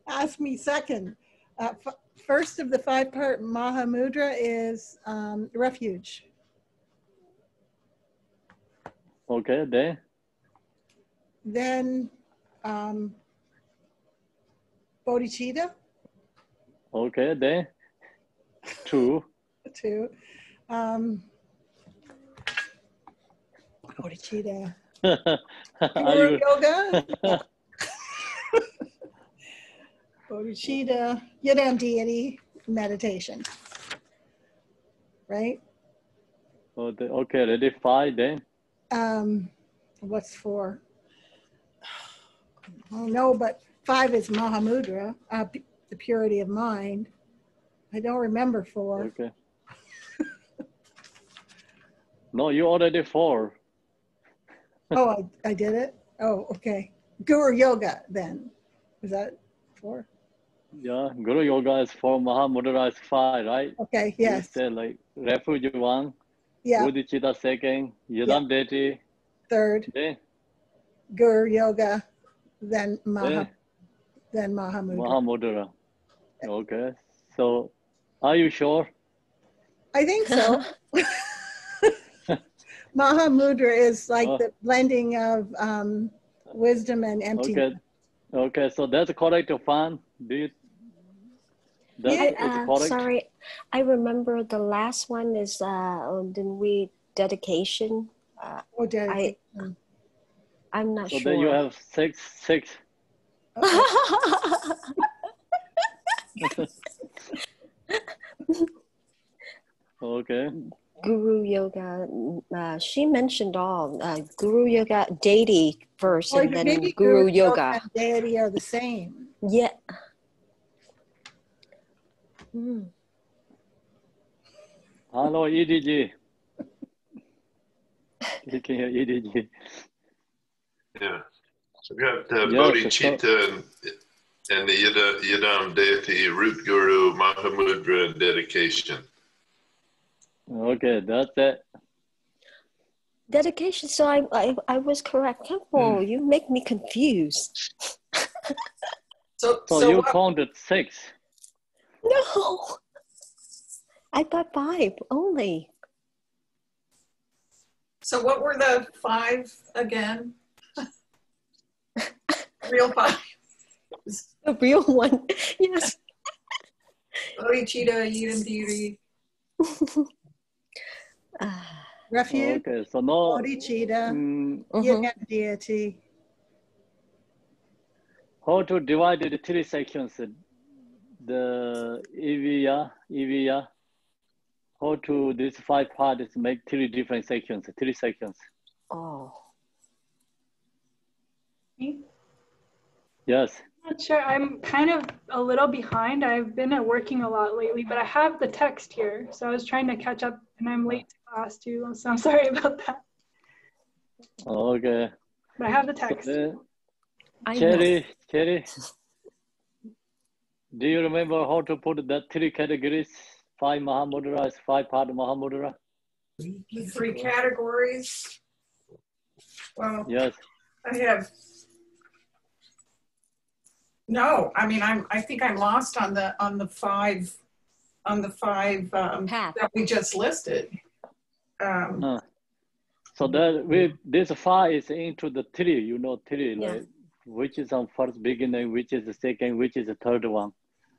Ask me second. First of the 5-part Mahamudra is refuge. Okay, Then bodhicitta. Okay, then 2. 2. Bodhicitta. Are Guru you yoga. Bodhicitta, Yidam deity, meditation. Right? Okay, ready, 5 then? What's 4? Oh no, but 5 is Mahamudra, the purity of mind. I don't remember 4. Okay. No, you already 4. Oh, I did it? Oh, okay. Guru yoga then. Is that 4? Yeah, Guru Yoga is 4, Mahamudra is 5, right? Okay, yes. You said like refuge 1, Yeah. bodhicitta 2nd, Yidam deity 3rd, then Guru yoga, then Mahamudra. Mahamudra. Okay, so are you sure? I think so. Mahamudra is like the blending of wisdom and emptiness. Okay, so that's correct, Fan. Do you? Correct? Sorry, I remember the last one is dedication. Dedication. I'm not sure. So then you have 6. Okay. Guru yoga. She mentioned all. Guru yoga, deity first, and then maybe Guru yoga. And deity are the same. Yeah. Hello, EDG. You can hear EDG. Yeah. So we got bodhicitta and the Yidam deity, root guru, Mahamudra, and dedication. Okay, that's it. Dedication. So I was correct. Temple, you make me confused. So you counted 6. No, I got 5 only. So what were the 5 again? Real 5. The real one, yes. Bodhicitta, Yidam deity. Refuge. Okay, so no. Bodhicitta, Yidam deity. How to divide the 3 sections? The EVA. How to these 5 parts make 3 different sections, 3 sections. Oh. Yes. I'm not sure. I'm kind of a little behind. I've been working a lot lately, but I have the text here. So I was trying to catch up and I'm late to class too. So I'm sorry about that. Okay. But I have the text. So Cherry, do you remember how to put the 3 categories? 5 Mahamudras, 5-part Mahamudra? The 3 categories. Well, yes. I have. No, I mean I think I'm lost on the 5 that we just listed. So that this 5 is into the 3, 3, like which is on first beginning, which is the second, which is the third one.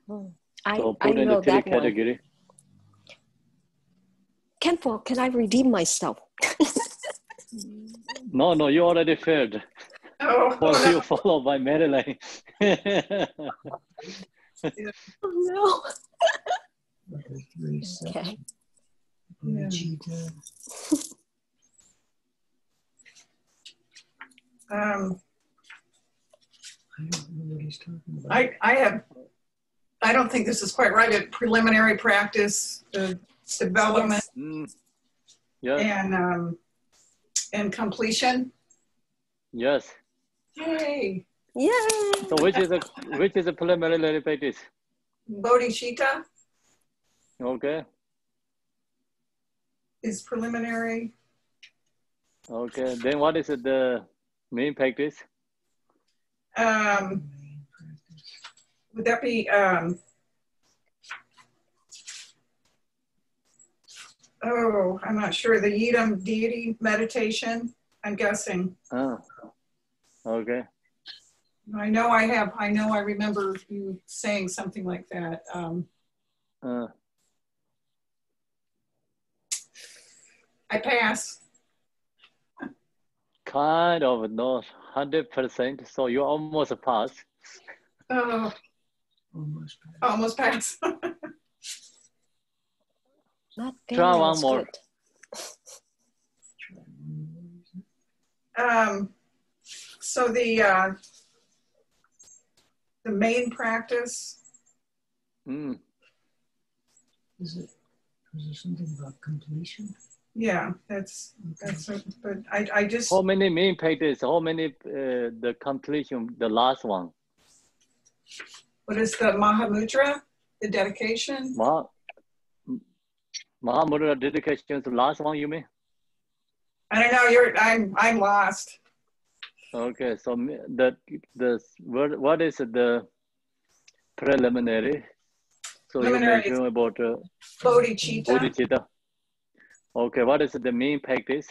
So put in the 3 category. Kenpo, can I redeem myself? No, you already failed. Oh, you followed by Marilyn. Oh no. Okay. I don't think this is quite right. A preliminary practice, development, and completion. Yes. Yay! Yay! So which is a preliminary practice? Bodhicitta. Okay. Is preliminary. Okay. Then what is the main practice? would that be, oh, I'm not sure, the Yidam deity meditation, I'm guessing. Oh, okay. I remember you saying something like that. I pass. Kind of not 100%, so you almost pass. Oh, almost pass. Not Try one more. So the main practice. Is there something about completion? Yeah, that's but I just. How many main practice? How many the completion? The last one. What is the Mahamudra? The dedication. Mahamudra dedication is the last one. You mean? I don't know. I'm lost. Okay, so what is the preliminary? So you mentioned about bodhicitta. Bodhicitta. Okay, what is the main practice?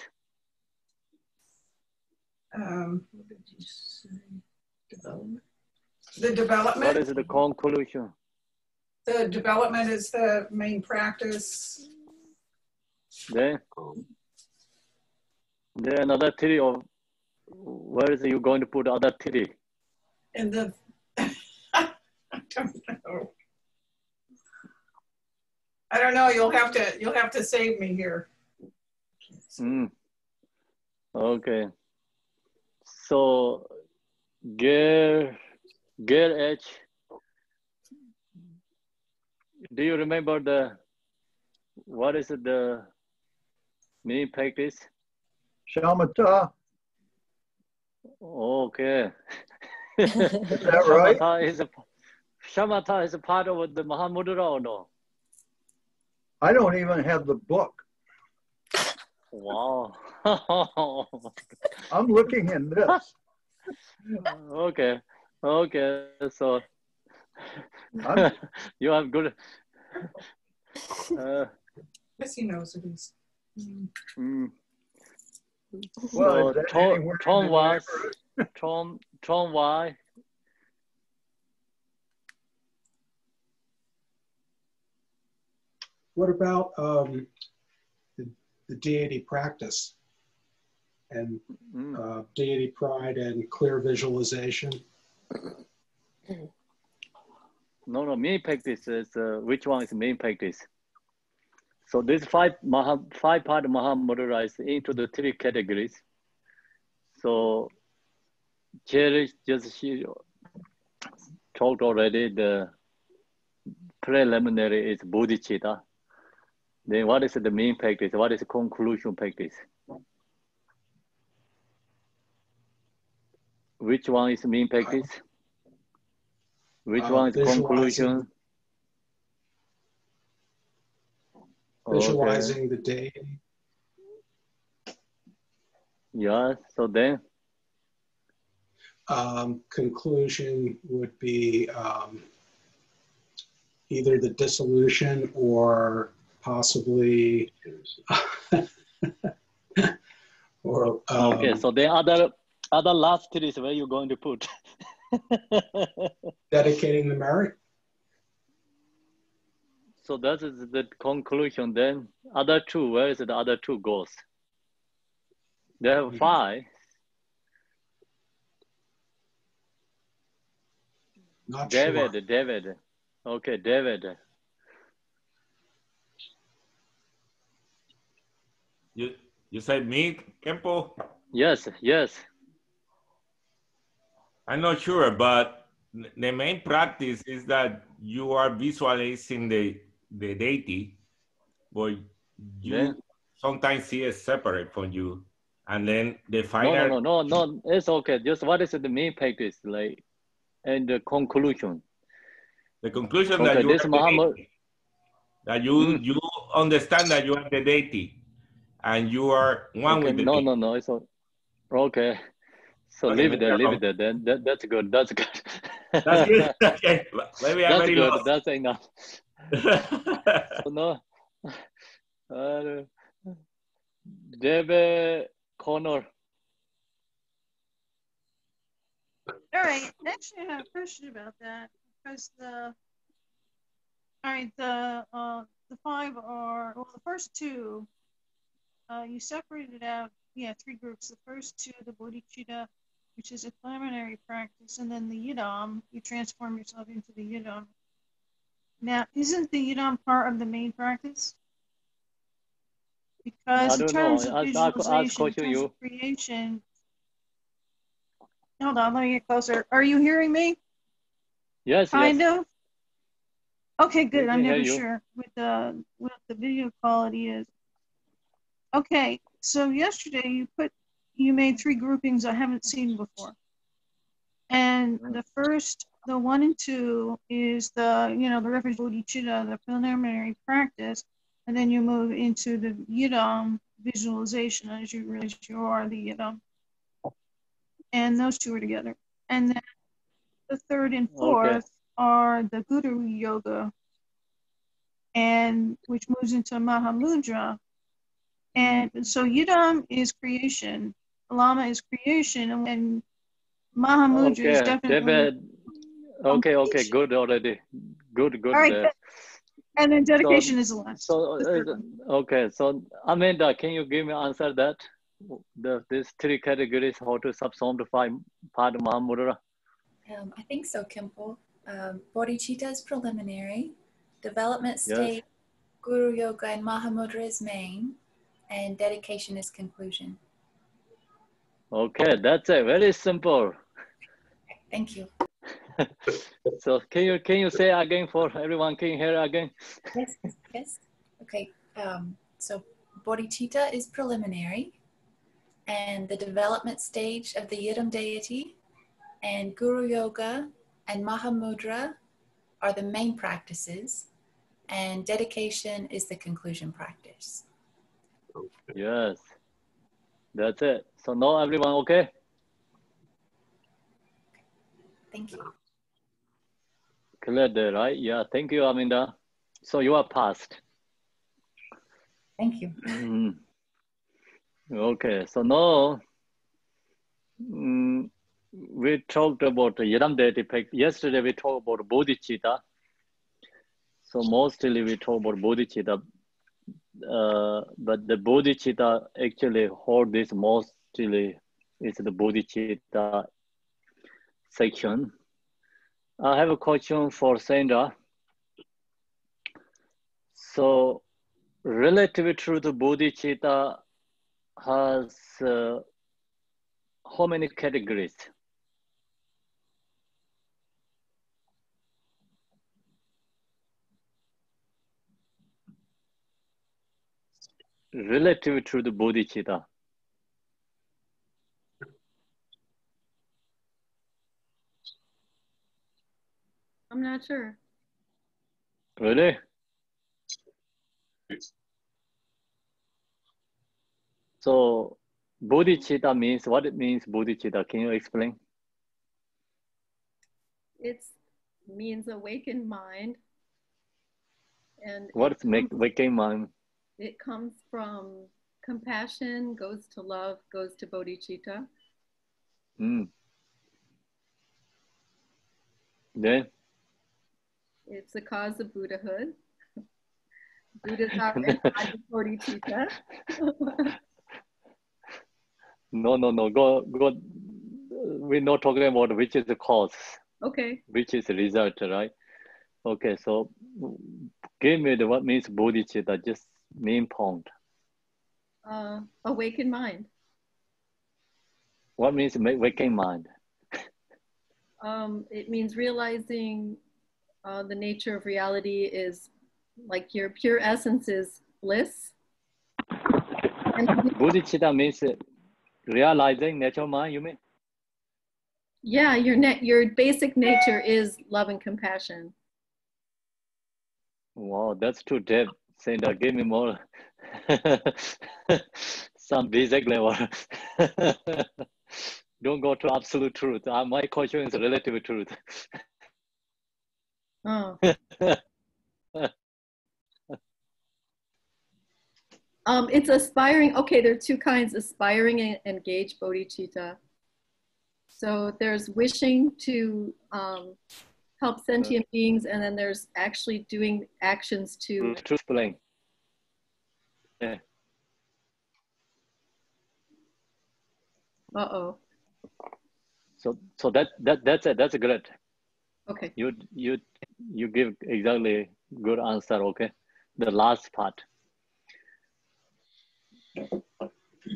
What did you say? Development? The development. What is the conclusion? The development is the main practice. Then another theory of where is you going to put other theory? In the I don't know. You'll have to save me here. Okay. So Gear H. Do you remember what is the main practice? Shamatha. Okay. Is that right? Shamatha is a part of the Mahamudra or no? I don't even have the book. Wow. I'm looking in this. Okay. So you have good. Yes, he knows it is. Well, so Tom why? What about the deity practice and deity pride and clear visualization? No, main practice is which one is main practice? So this five part Mahamudra is into the three categories. So Cherish she talked already. The preliminary is bodhicitta. Then what is the main practice? What is the conclusion practice? Which one is main practice? Which one is conclusion? Visualizing the deity. Yeah, so then? Conclusion would be either the dissolution or possibly or okay, so the other last three is where you're going to put dedicating the merit. So that is the conclusion. Then other two, where is the other two goes? There are five. Not David, sure. David. Okay, David. You said me, Kempo? Yes. I'm not sure, but the main practice is that you are visualizing the deity, but you sometimes see it separate from you. And then the final... No, it's okay. Just what is the main practice, like, and the conclusion? The conclusion okay, that you are the deity, that you understand that you are the deity, and you are one with the deity. No, it's okay. So leave it there. Then that's good. That's good. Okay, maybe I'm That's very good. lost. That's enough. So no, David Connor. All right. Actually, I have a question about that because the five are, well, the first two, you separated out, yeah, three groups. The first two, the bodhicitta, which is a preliminary practice, and then the yidam, you transform yourself into the yidam. Now, isn't the yidam part of the main practice? Because I in don't terms know. of visualization, in terms of creation, hold on, let me get closer. Are you hearing me? Yes, kind yes. of? Okay, good. I'm hear never you. sure what the video quality is. Okay, so yesterday you made three groupings I haven't seen before. And the first, the 1 and 2 is the reference bodhicitta, the preliminary practice, and then you move into the yidam visualization as you realize you are the yidam. And those two are together. And then the third and fourth are the guru yoga, and which moves into Mahamudra. And so yidam is creation, lama is creation, and Mahamudra is definitely David. Okay, good already. Good. All right, There. And then dedication is the last. Okay, so Amanda, can you give me answer that? These three categories, how to subsume the five part of Mahamudra? I think so, Kimpo. Bodhicitta is preliminary, development state, Guru Yoga and Mahamudra is main, and dedication is conclusion. Okay, that's it. Very simple. Thank you. So can you say again for everyone? Can you hear again? Yes. Okay. So bodhicitta is preliminary, and the development stage of the yidam deity, and Guru Yoga and Mahamudra are the main practices, and dedication is the conclusion practice. Yes, that's it. So now everyone okay? Thank you. Clear there, right? Yeah, thank you, Amanda. So you are passed. Thank you. Okay, so now we talked about the yidam deity. Yesterday we talked about bodhicitta. So mostly we talk about bodhicitta, but the bodhicitta actually hold this mostly is the bodhicitta section. I have a question for Sandra. So relative to the bodhicitta has how many categories? Relative to the bodhicitta. I'm not sure. Really? So bodhicitta means, what it means bodhicitta? Can you explain? It means awakened mind. And what's waking mind? It comes from compassion, goes to love, goes to bodhicitta. Then? It's the cause of Buddhahood. Buddhas are embodied bodhicitta. No. Go. We're not talking about which is the cause. Okay. Which is the result, right? Okay, so give me what means bodhicitta, just main point. Awakened mind. What means waking mind? It means realizing the nature of reality is like your pure essence is bliss. Bodhicitta means realizing nature of mind, you mean? Yeah, your basic nature is love and compassion. Wow, that's too deep. Sandra, give me more. Some basic level. Don't go to absolute truth. My question is relative truth. Oh. It's aspiring. Okay, there are two kinds: aspiring and engaged bodhicitta. So there's wishing to help sentient beings, and then there's actually doing actions to explain. Yeah. Uh-oh. So that's it. That's great. Okay. You give exactly good answer. Okay, the last part.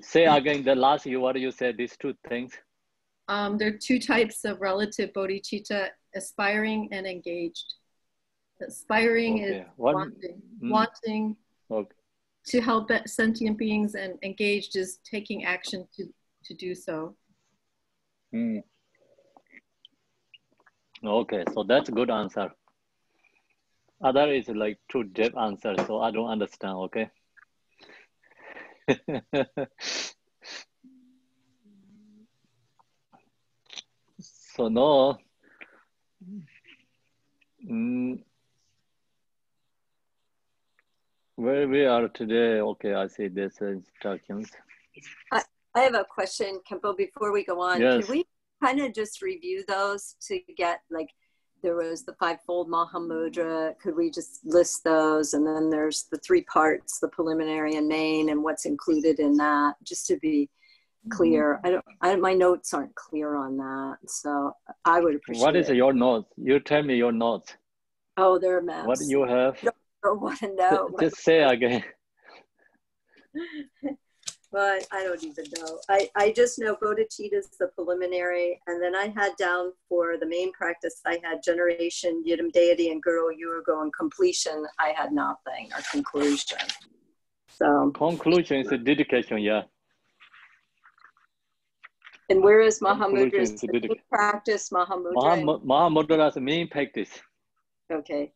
Say again the last. What you said? These two things. There are two types of relative bodhicitta: aspiring and engaged. Aspiring is wanting to help sentient beings, and engaged is taking action to do so. Okay, so that's a good answer. Other is like too deep answer, so I don't understand. Okay. So no. Where we are today? Okay, I see this instructions. I have a question, Kempo, before we go on. Yes. Could we kind of just review those to get, like, there was the fivefold Mahamudra. Could we just list those? And then there's the three parts, the preliminary and main, and what's included in that, just to be clear. My notes aren't clear on that. So I would appreciate it. What is your notes? You tell me your notes. Oh, there are maps. What do you have? I don't want to know. Just say again. But I don't even know. I just know bodhicitta is the preliminary, and then I had down for the main practice, I had generation, yidam deity, and guru yurugo, and completion, I had nothing, or conclusion. So conclusion is a dedication, yeah. And where is Mahamudra's practice? Mahamudra's main practice. Okay.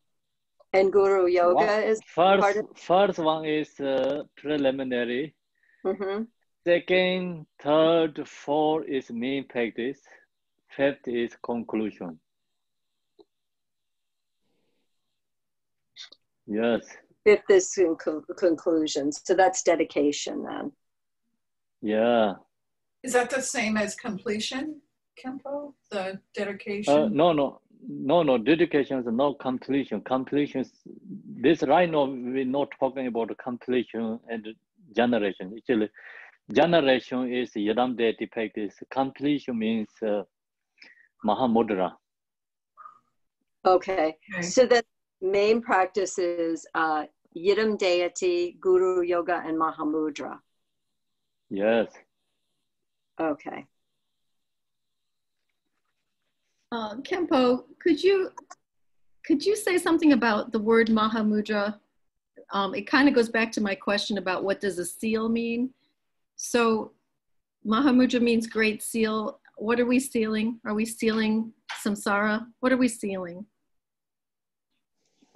And guru yoga is first one is preliminary. Second, third, fourth is main practice. Fifth is conclusion. Yes. Fifth is conclusion. So that's dedication then. Yeah. Is that the same as completion, Kempo? The dedication? No. Dedication is not completion. Completion is this right now. We're not talking about completion and generation. Actually, generation is yidam deity practice. Completion means Mahamudra. Okay. So the main practice is yidam deity, guru yoga, and Mahamudra. Yes. Okay. Kempo, could you say something about the word Mahamudra? It kind of goes back to my question about what does a seal mean. So Mahamudra means great seal. What are we sealing? Are we sealing samsara? What are we sealing?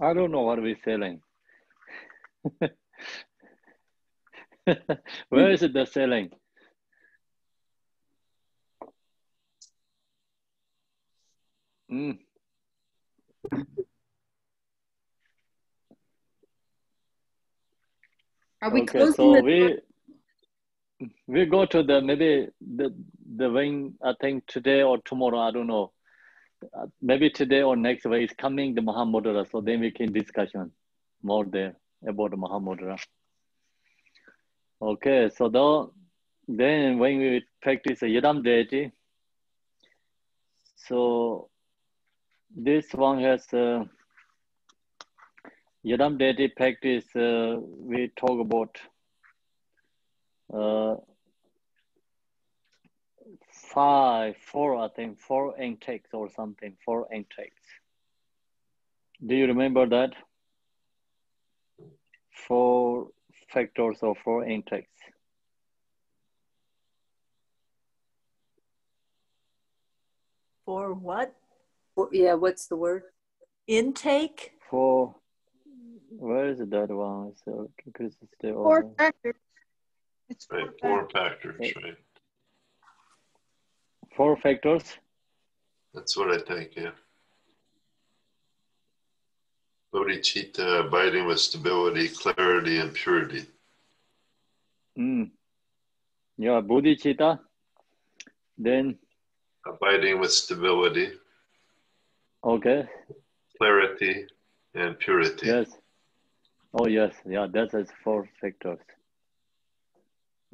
I don't know what we're sealing. Where is it the sealing? Are we okay, so we go to the maybe the wing. I think today or tomorrow. I don't know. Maybe today or next week is coming the Mahamudra. So then we can discussion more there about the Mahamudra. Okay, so then when we practice the yidam deity, so this one has yidam deity practice. We talk about four intakes or something. 4 intakes. Do you remember that? 4 factors or 4 intakes. For what? Yeah, what's the word? Intake? For where is that one? So because it's the 4 factors. It's right, 4 factors, right? 4 factors. That's what I think, yeah. Bodhicitta, abiding with stability, clarity, and purity. Yeah, bodhicitta. Then abiding with stability. Okay. Clarity and purity. Yes. Oh yes, yeah, that is 4 factors.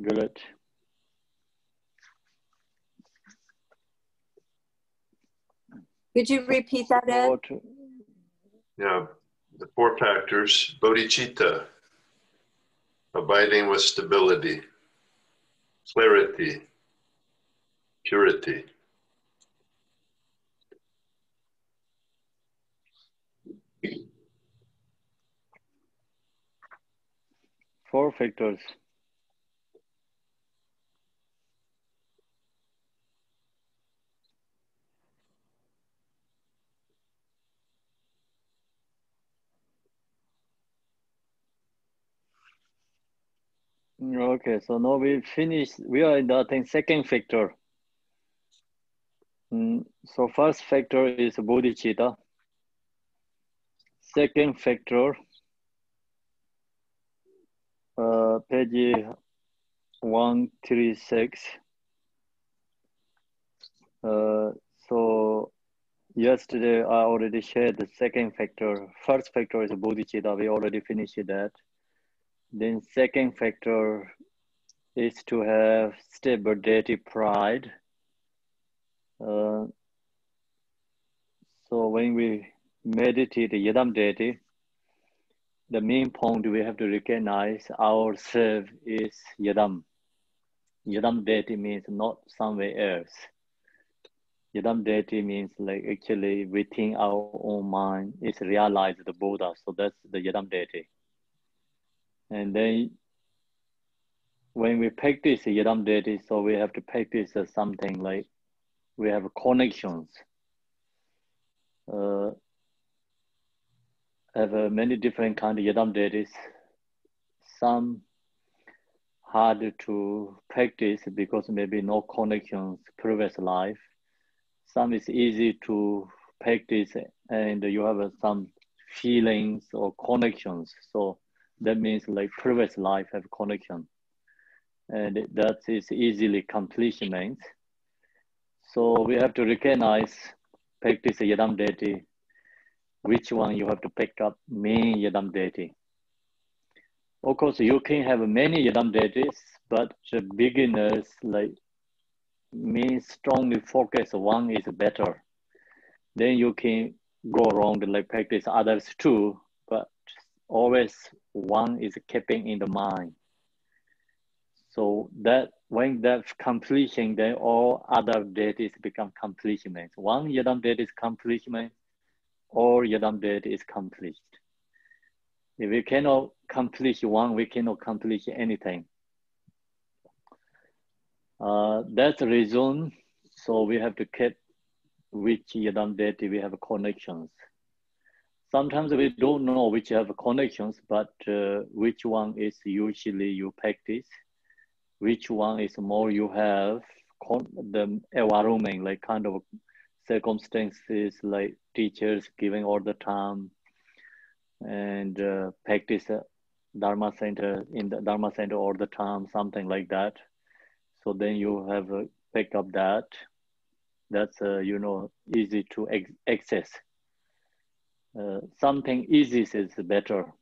Good. Could you repeat that, Ed? Yeah, the 4 factors: bodhicitta, abiding with stability, clarity, purity. Four factors. Okay, so now we finished. We are in the, I think, second factor. So first factor is bodhicitta. Second factor, page 136. So yesterday I already shared the second factor. First factor is bodhicitta. We already finished that. Then second factor is to have stable deity pride. So when we meditate the Yadam deity, the main point we have to recognize ourselves is Yadam. Yadam deity means not somewhere else. Yadam deity means like actually within our own mind is realized the Buddha. So that's the Yadam deity. And then when we practice Yadam deity, so we have to practice something like we have connections. Have many different kind of Yadam deities. Some hard to practice because maybe no connections previous life. Some is easy to practice and you have some feelings or connections. So that means like previous life have connection. And that is easily accomplishment. So we have to recognize, practice Yadam deity, which one you have to pick up main Yadam deity. Of course, you can have many Yadam deities, but the beginners like me strongly focus one is better. Then you can go around like practice others too, but always one is keeping in the mind. So that when that's completion, then all other deities become completion. One Yadam deity is completion, all Yadam deity is accomplished. If we cannot accomplish one, we cannot accomplish anything. That's the reason. So we have to keep which Yadam deity we have connections. Sometimes we don't know which have connections, but which one is usually you practice, which one is more you have the environment, like kind of circumstances, like teachers giving all the time, and practice Dharma center in the Dharma center all the time, something like that. So then you have pick up that. That's you know, easy to access. Something easy is better.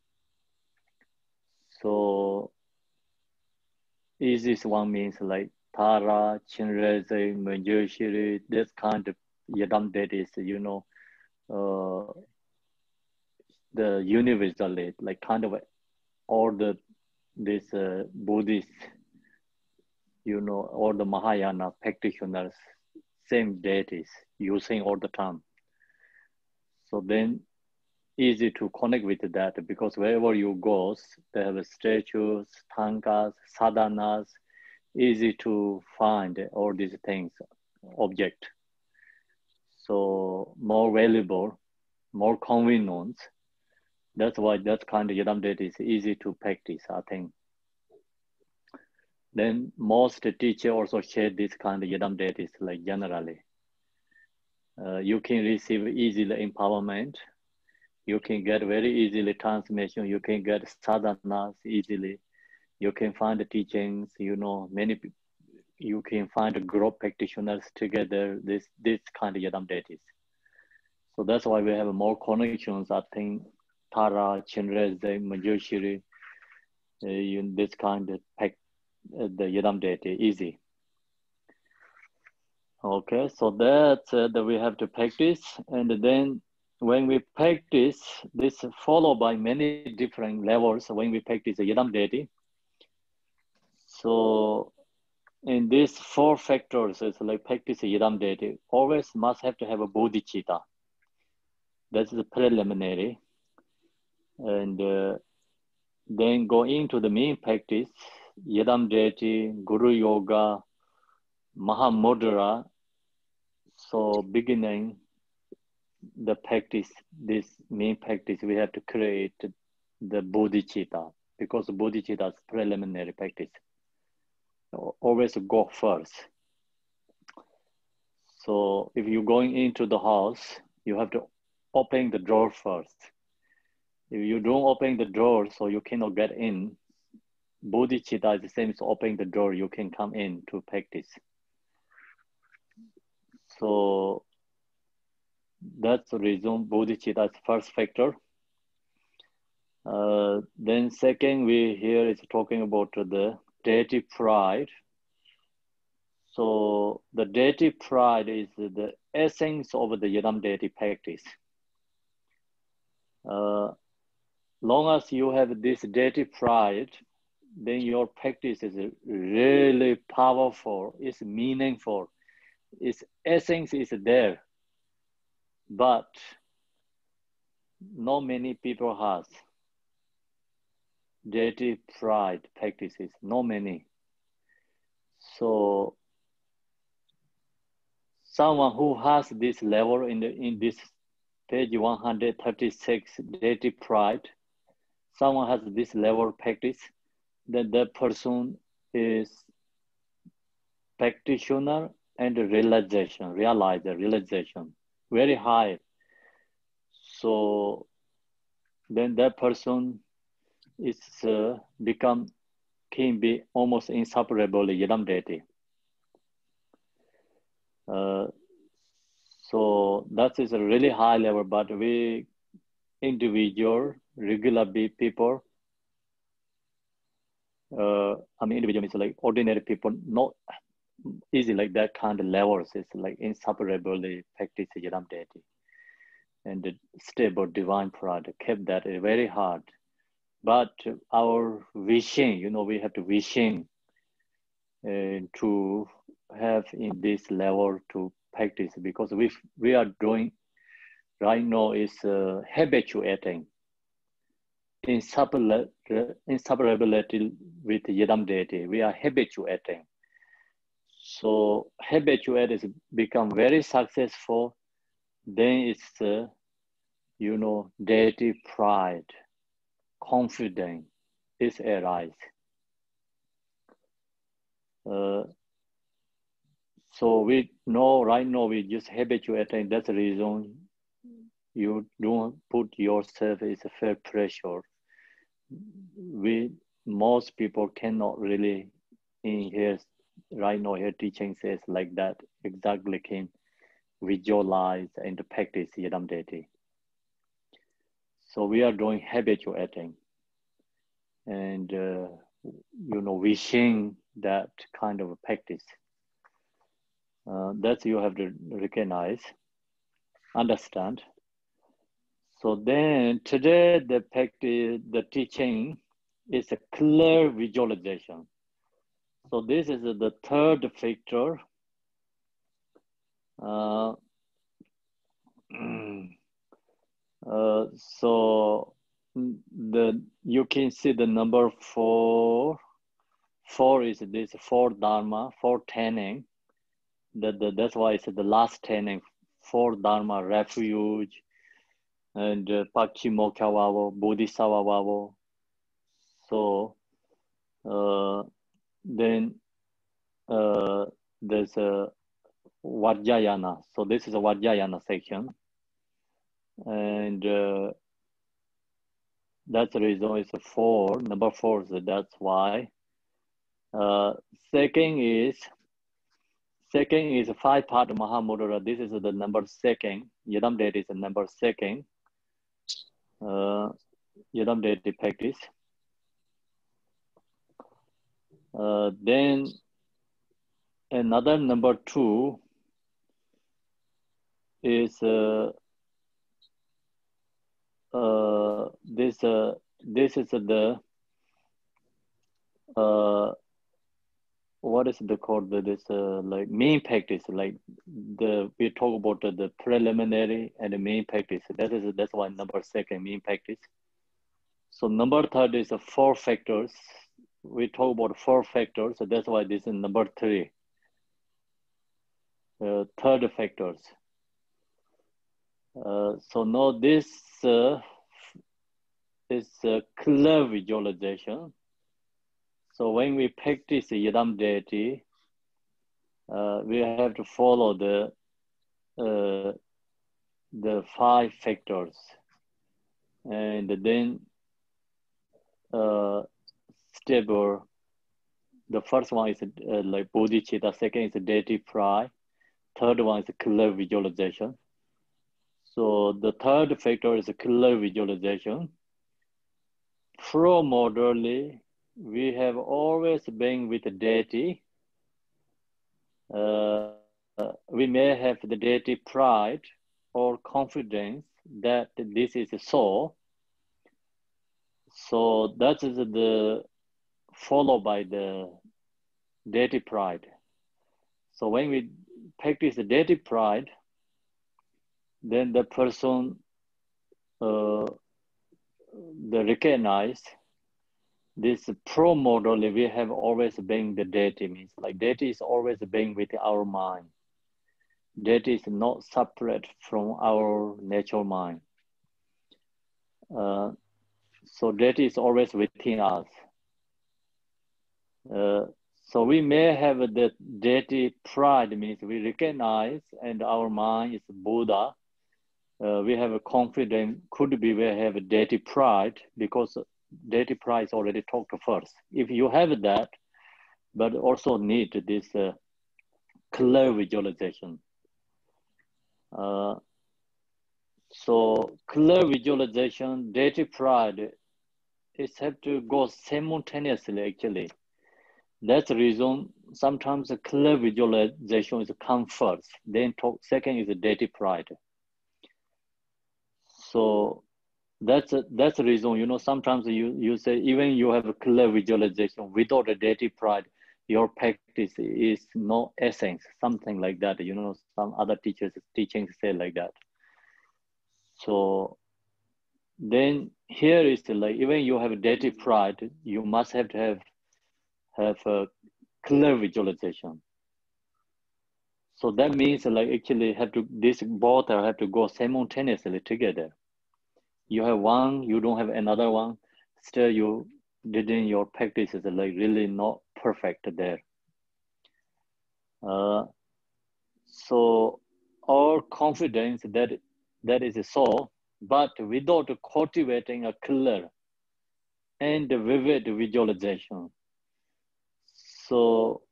So easiest one means like Tara, Chinreze, Manjushiri, this kind of Yadam deities, you know, the universally, like kind of all the this Buddhist, you know, all the Mahayana practitioners, same deities using all the time. So then easy to connect with that because wherever you go, they have statues, tankas, sadhanas, easy to find all these things, object. So more valuable, more convenient. That's why that kind of Yadam deity is easy to practice, I think. Then most teacher also share this kind of yidam deities, like generally. You can receive easily empowerment. You can get very easily transmission. You can get sadhanas easily. You can find the teachings, you know, many you can find group practitioners together, this kind of yidam deities. So that's why we have more connections. I think Tara, Chinreze, Manjushri, this kind of the yidam deity, easy. Okay, so that's that we have to practice. And then when we practice, this followed by many different levels when we practice the yidam deity. So in these 4 factors, it's like practice yidam deity, always must have to have a bodhicitta. That's the preliminary. And then go into the main practice, yidam deity, guru yoga, mahamudra. So beginning the practice, this main practice, we have to create the bodhicitta, because bodhicitta is preliminary practice. Always go first. So if you're going into the house, you have to open the door first. If you don't open the door, so you cannot get in. Bodhicitta is the same as opening the door, you can come in to practice. So that's the reason bodhicitta is first factor. Then second, we here is talking about the deity pride. So the deity pride is the essence of the yidam deity practice. Long as you have this deity pride, then your practice is really powerful, it's meaningful, its essence is there. But not many people has deity pride practices, not many. So someone who has this level in this page 136, deity pride, someone has this level of practice, then that person is practitioner and realization, very high. So then that person is can be almost inseparable yidam deity. So that is a really high level, but we individual, regular people, individual is like ordinary people, not easy like that kind of levels. It's like inseparably practice yidam deity. And the stable divine pride kept that very hard. But our wishing, you know, we have to wishing to have in this level to practice, because we are doing right now is habituating inseparability with yidam deity. We are habituating. So habituate is become very successful. Then it's you know, deity pride, confidence is arise. So we know right now we just habituating. That's the reason you don't put yourself as a fair pressure. Most people cannot really in here right now here teaching says like that exactly can visualize and practice yidam deity. So we are doing habituating and you know, wishing that kind of a practice. That you have to recognize, understand. So then today the practice, the teaching is a clear visualization. So this is the third factor. So you can see the number 4. 4 is this 4 dharma, 4 tening. That's why it's the last tening. 4 dharma, refuge, and Pakchimokhyavavo, Bodhisattva. So then there's a Vajrayana. So this is a Vajrayana section. And that's the reason it's a 4, number 4, so that's why. Second is 5-part Mahamudra. This is the number 2nd. Yidam Deity is the number 2nd. Yidam Deity practice. Then another number 2 is this is the what is it called? This like main practice, like we talk about the preliminary and the main practice. That's why number 2nd main practice. So number 3rd is 4 factors. We talk about 4 factors, so that's why this is number 3. 3rd factors. So now this is clear visualization. So when we practice Yidam Deity, we have to follow the 5 factors, and then stable. The first one is like bodhicitta. Second is deity pride. Third one is clear visualization. So the 3rd factor is clear visualization. Pro-moderately, we have always been with the deity. We may have the deity pride or confidence that this is so. So that is the followed by the deity pride. So when we practice the deity pride, then the person they recognize this pro-modally we have always been the deity, means like deity is always being with our mind. Deity is not separate from our natural mind. So deity is always within us. So we may have the deity pride, means we recognize and our mind is Buddha. We have a confidence, could be we have a deity pride, because deity pride is already talked first. If you have that, but also need this clear visualization. So clear visualization, deity pride, it have to go simultaneously actually. That's the reason sometimes the clear visualization is come first, then second is the deity pride. So that's the reason, you know, sometimes you say even you have a clear visualization without a deity pride, your practice is no essence, something like that. You know, some other teachings say like that. So then here is like, even you have a deity pride, you must have to have a clear visualization. So that means like actually this both have to go simultaneously together. You have one, you don't have another one, still your practice is like really not perfect there. So our confidence that is so, but without cultivating a clear and vivid visualization. So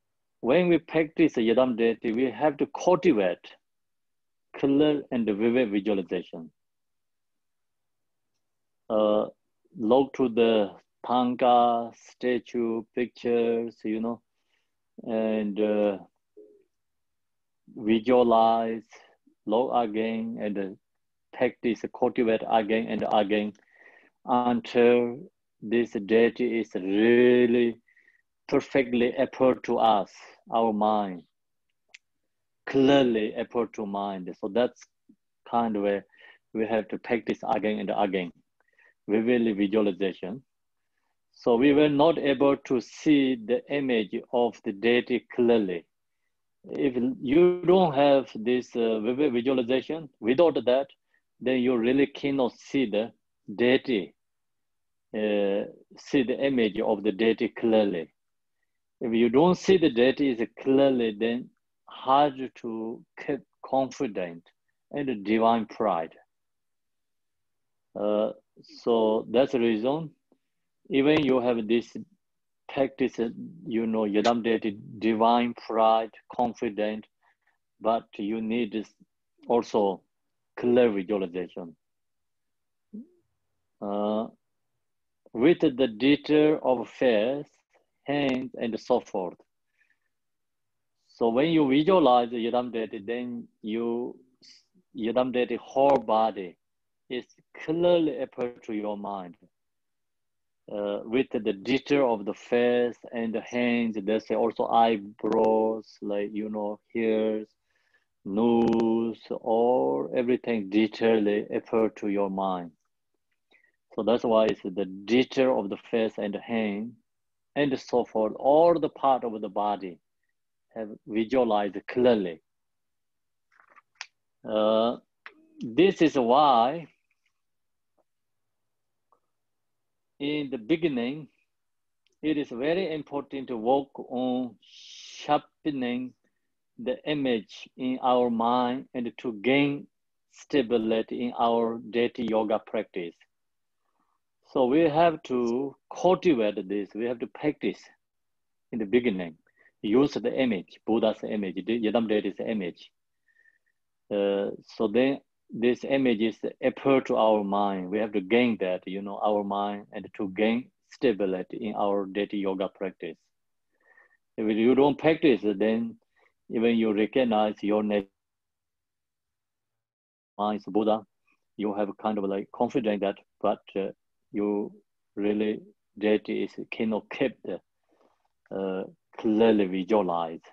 when we practice Yidam Deity, we have to cultivate clear and vivid visualization. Look to the tanka, statue, pictures, you know, and visualize, look again, and practice, cultivate again and again until this deity is really perfectly appear to us, our mind, clearly appear to mind. So that's kind of where we have to practice again and again, vivid visualization. So we were not able to see the image of the deity clearly. If you don't have this vivid visualization, without that, then you really cannot see the deity, see the image of the deity clearly. If you don't see the deity clearly, then hard to keep confident and divine pride. So that's the reason. Even you have this practice, you know, Yadam deity, divine pride, confident, but you need this also clear visualization. With the detail of face, hands, and so forth. So when you visualize the Yadam deity, then Yadam deity whole body is clearly appear to your mind. With the detail of the face and the hands, there's also eyebrows, like, you know, hairs, nose, or everything detailedly appear to your mind. So that's why it's the detail of the face and the hand and so forth. All the part of the body have visualized clearly. This is why in the beginning, it is very important to work on sharpening the image in our mind and to gain stability in our daily yoga practice. So we have to cultivate this. We have to practice in the beginning. Use the image, Buddha's image, Yadam deity's image. So then this image is appear to our mind. We have to gain that, you know, our mind, and to gain stability in our daily yoga practice. If you don't practice, then even you recognize your mind is Buddha, you have kind of like confident that, but you really deity is cannot keep the clearly visualized.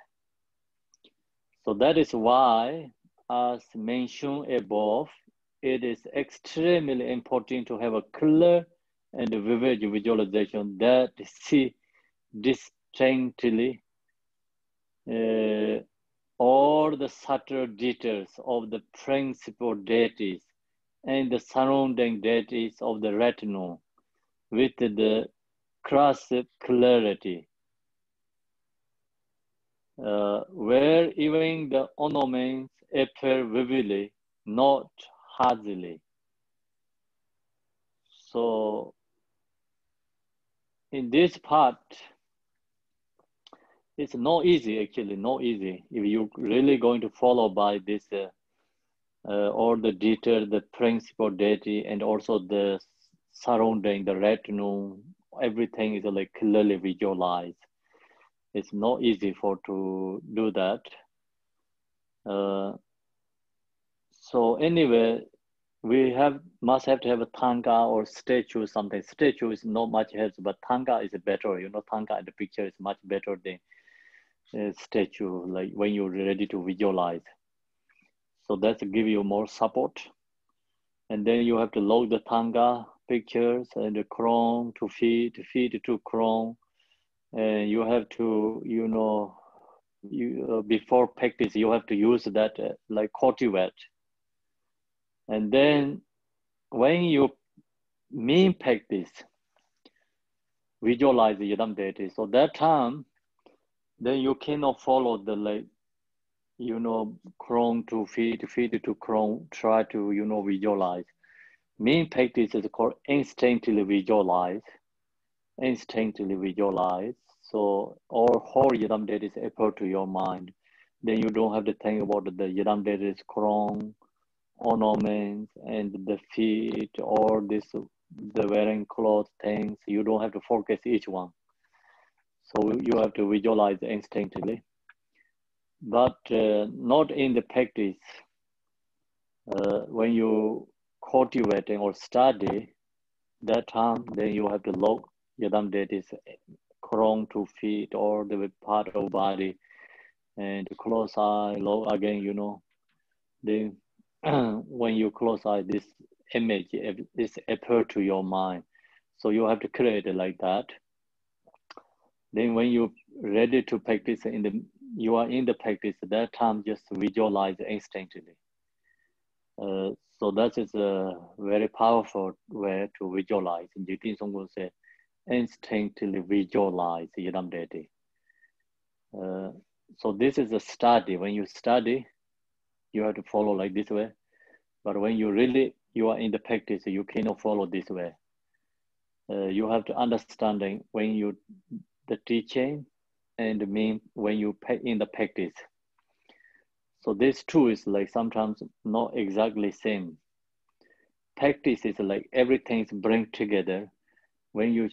So that is why, as mentioned above, it is extremely important to have a clear and vivid visualization that see distinctly all the subtle details of the principal deities and the surrounding deities of the retinue with the crisp clarity. Where even the ornaments appear vividly, not hazily. So in this part, it's not easy, actually, not easy. If you're really going to follow by this, all the detail, the principal deity, and also the surrounding, the retinue, everything is like clearly visualized. It's not easy to do that. So anyway, we must have to have a tanga or statue, something. Statue is not much help, but tanga is better. You know, tanga in the picture is much better than statue, like when you're ready to visualize. So that's give you more support. And then you have to load the tanga pictures and the crown to feed to crown. And you have to, you know, before practice, you have to use that like cultivate. And then when you mean practice, visualize the Yadam deity. So that time, then you cannot follow the like, you know, crown to feed to crown, try to, you know, visualize. Mean practice is called instinctively visualize. Instinctively visualize. So all whole Yadam deity is appear to your mind. Then you don't have to think about the Yadam deity's crown, ornaments, and the feet, or the wearing clothes things. You don't have to focus each one. So you have to visualize instinctively. But not in the practice. When you cultivating or study, that time, then you have to look Yadam deity's crown to feet or the part of body, and close eye, look again, you know. Then when you close eye, this image is appear to your mind. So you have to create it like that. Then when you're ready to practice you are in the practice, that time just visualize instinctively. So that is a very powerful way to visualize. Jitin Songkun said, instinctively visualize Yadam deity. So this is a study. When you study, you have to follow like this way. But when you are in the practice, you cannot follow this way. You have to understanding when the teaching and mean when you in the practice. So these two is like sometimes not exactly same. Practice is like everything's bring together. When you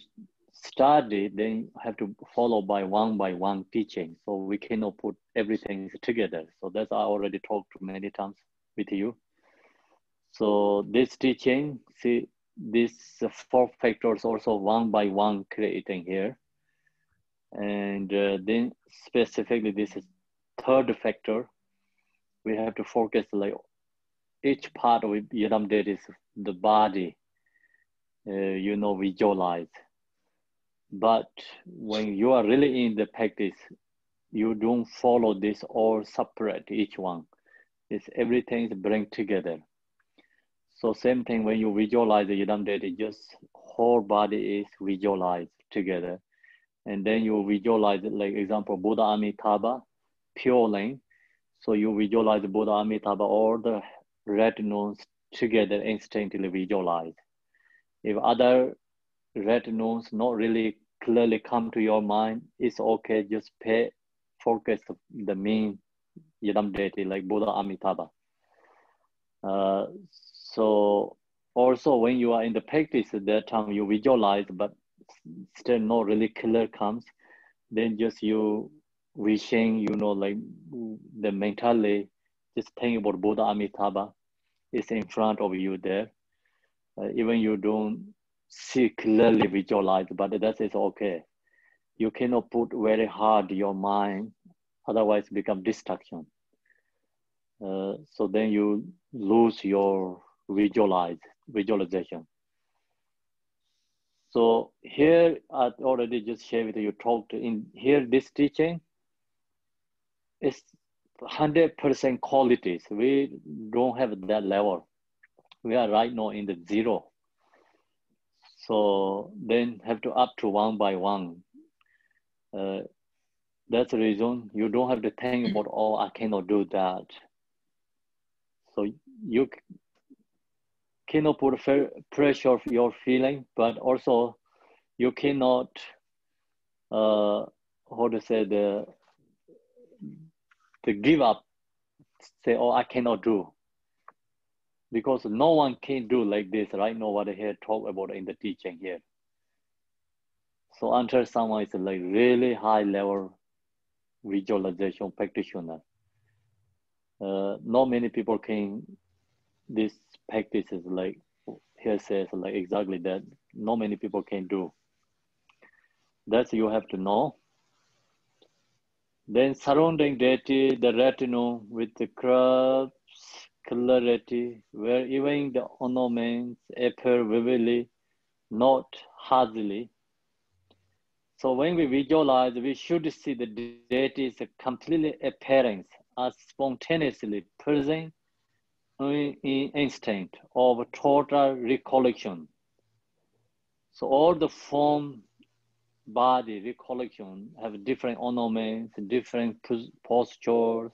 study, then you have to follow by one teaching. So we cannot put everything together. So that's I already talked many times with you. So this teaching, see, these 4 factors also one by one creating here. And then specifically this is 3rd factor. We have to focus like each part of Yidam deity is the body, visualize. But when you are really in the practice, you don't follow this all separate, each one. It's everything is bring together. So same thing when you visualize the Yidam deity, just whole body is visualized together. And then you visualize it, like example, Buddha Amitabha, pure lane. So you visualize Buddha Amitabha, all the retinues together instantly visualize. If other retinues not really clearly come to your mind, it's okay, just focus the main Yidam deity like Buddha Amitabha. So also when you are in the practice at that time, you visualize, but still not really clear comes, then just you wishing, like the mentally, just think about Buddha Amitabha is in front of you there. Even you don't see clearly visualize, but that is okay. You cannot put very hard your mind, otherwise become distraction. So then you lose your visualization. So here I already just shared with you, talked in here, this teaching is 100% qualities. We don't have that level. We are right now in the 0. So then have to up to one by one. That's the reason you don't have to think about, oh, I cannot do that. So you cannot put pressure of your feeling, but also you cannot, how to say, the give up, say, oh, I cannot do. Because no one can do like this right now, what I hear talk about in the teaching here. So until someone is like really high level visualization practitioner, not many people can, this practice is like, here says like exactly that, not many people can do. That's you have to know. Then surrounding deity, the retinue with the curves, clarity, where even the ornaments appear vividly, not hardly. So when we visualize, we should see the deity's completely appearance as spontaneously present in instant of total recollection. So all the form, body, recollection have different ornaments, different postures,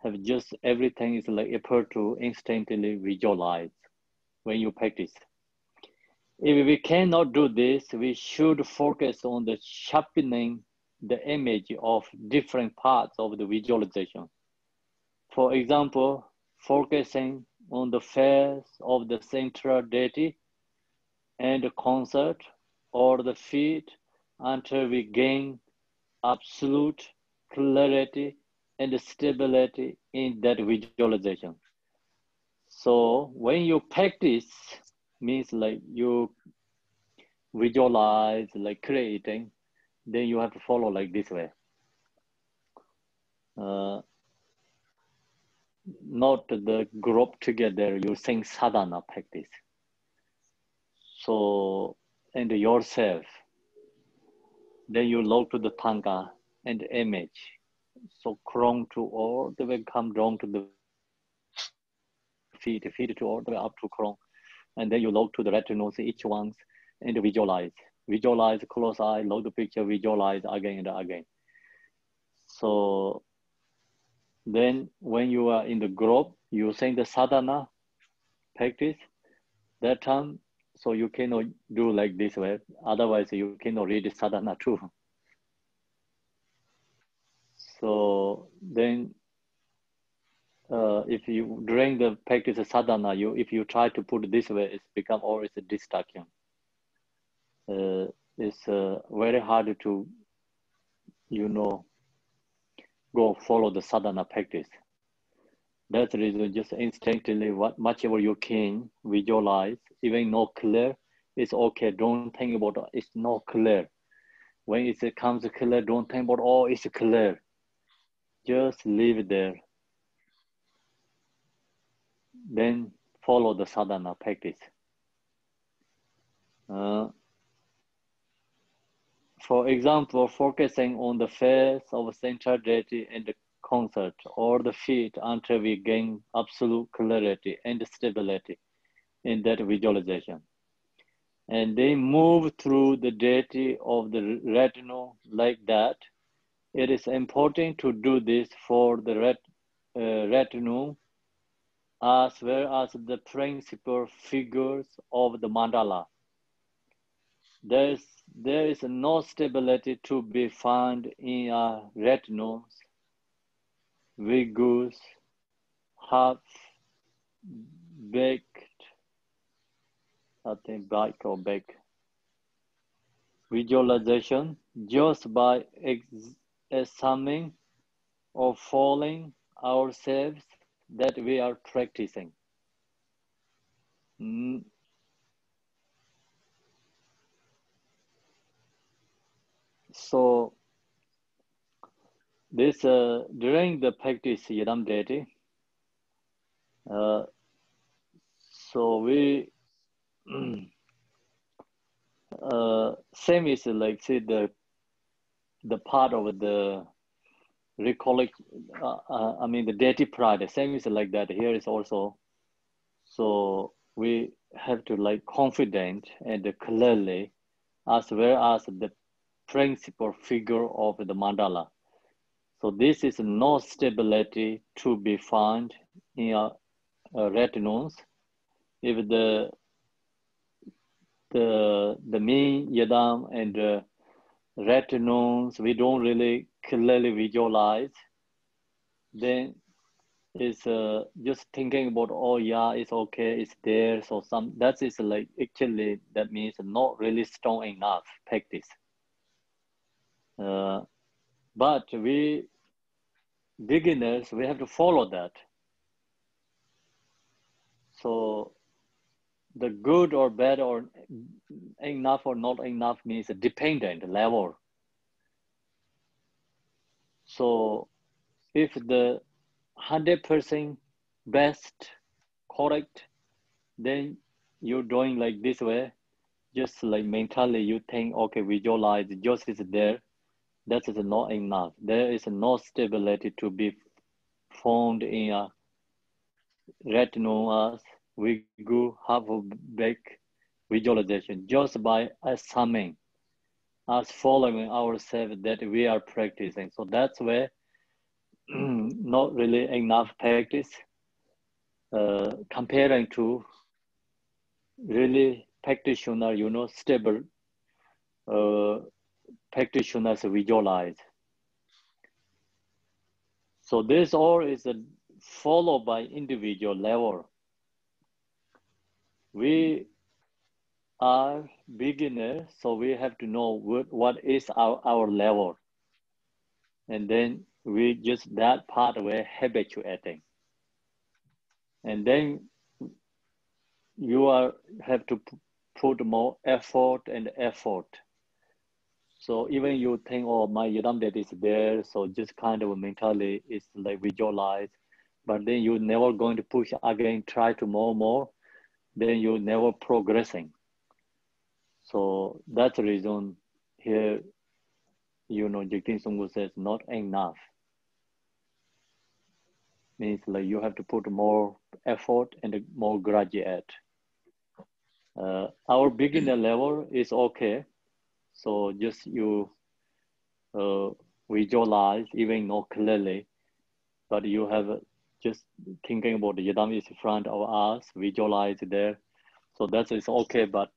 have just everything is like appear to instantly visualize when you practice. If we cannot do this, we should focus on the sharpening the image of different parts of the visualization. For example, focusing on the face of the central deity and the concert or the feet until we gain absolute clarity and stability in that visualization. So when you practice, means like you visualize, like creating, then you have to follow like this way. Not the group together using sadhana practice. So, and yourself, then you look to the tanga and the image. So crown to all the way come down to the feet to all the way up to crown. And then you look to the retinues, each one's, and visualize. Visualize, close eye, look the picture, visualize again and again. So then when you are in the group, you saying the sadhana practice, that time, so you cannot do like this way. Otherwise, you cannot read sadhana too. So then, if you during the practice of sadhana, if you try to put it this way, it's become always a distraction. It's very hard to, go follow the sadhana practice. That's the reason, just instinctively, whichever you can visualize, even not clear, it's okay. Don't think about it's not clear. When it comes clear, don't think about, oh, it's clear. Just leave it there. Then follow the sadhana practice. For example, focusing on the face of central deity and the concert, or the feet until we gain absolute clarity and stability in that visualization. And they move through the deity of the retinue like that. It is important to do this for the retinue as well as the principal figures of the mandala. There is no stability to be found in retinues, vigus, half-baked, I think baked or baked visualization just by examining or following ourselves that we are practicing. So this during the practice Yidam deity, so we same is like see the part of the recollect. I mean the deity pride. The same is like that. Here is also. So we have to like confident and clearly, as well as the principal figure of the mandala. So this is no stability to be found in retinues. If the main yadam and retinues we don't really clearly visualize, then it's just thinking about, oh yeah, it's okay, it's there. So that is like actually that means not really strong enough practice. But we beginners, we have to follow that. So the good or bad or enough or not enough means a dependent level. So if the 100% best correct, then you're doing like this way, just like mentally you think, okay, visualize, just is there. That is not enough. There is no stability to be found in a retinue as we go half back visualization just by assuming, as following ourselves that we are practicing. So that's where not really enough practice comparing to really practitioner, stable practitioners visualize. So this all is followed by individual level. We are beginners, so we have to know what is our level. And then we just that part we're habituating. And then you have to put more effort and effort. So even you think, oh, my yidam that is there, so just kind of mentally it's like visualize, but then you're never going to push again, try to more, then you're never progressing. So that's the reason here, Jigten Sunggu says not enough. Means like you have to put more effort and more graduate. Our beginner level is okay. So just you visualize, even not clearly, but you have just thinking about the yidam is in front of us, visualize there. So that is okay, but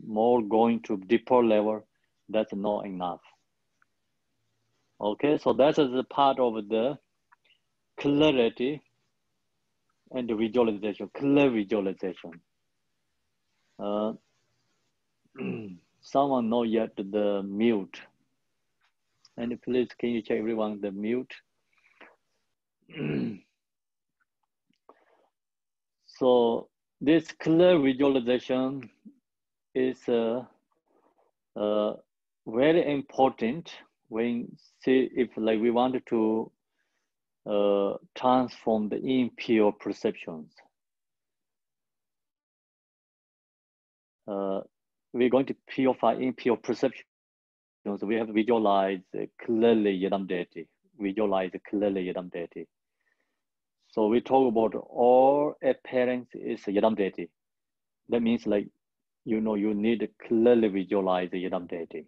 more going to deeper level, that's not enough. Okay, so that is a part of the clarity and the visualization, clear visualization. Someone not yet the mute. And please, can you check everyone the mute? So this clear visualization is very important when see if like we wanted to transform the impure perceptions. We're going to purify impure perceptions. We have to visualize clearly Yidam deity. Visualize clearly Yidam deity. So we talk about all appearance is Yidam deity. That means like, you know, you need to clearly visualize the Yidam deity.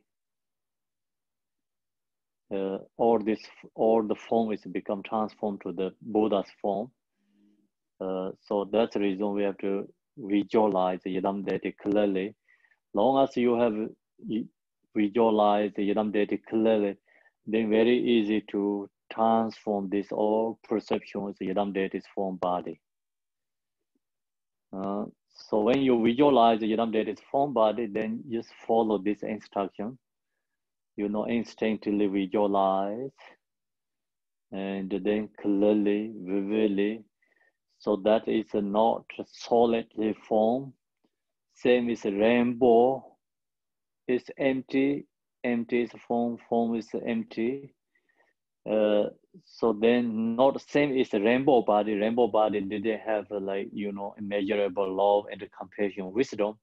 All the form is become transformed to the Buddha's form. So that's the reason we have to visualize the Yidam deity clearly. Long as you have visualized the Yidam deity clearly, then very easy to transform this all perceptions Yidam deity's form body. So when you visualize the Yidam deity's form body, then just follow this instruction. You know, instinctively visualize, and then clearly, vividly. So that is not solidly form. Same is rainbow. It's empty. Empty is form. Form is empty. So then not same is rainbow body. Rainbow body didn't have like, you know, immeasurable love and compassion, wisdom.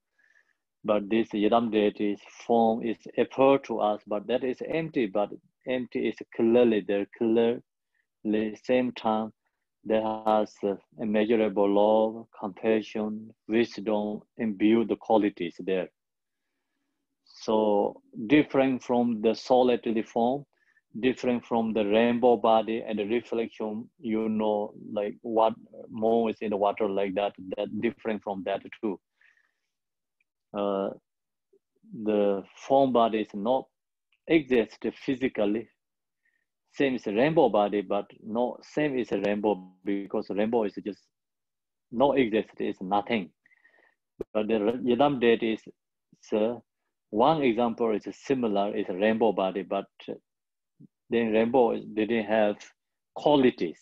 But this Yidam deity's form is appeared to us, but that is empty. But empty is clearly there. Clearly, same time, there has immeasurable love, compassion, wisdom, imbued qualities there. So different from the solitary form, different from the rainbow body and the reflection, you know, like what moon is in the water like that, that different from that too. The form body is not exist physically. Same as a rainbow body, but not same as a rainbow because rainbow is just no exist, is nothing. But the Yidam deity is one example is similar, is a rainbow body, but then rainbow didn't have qualities.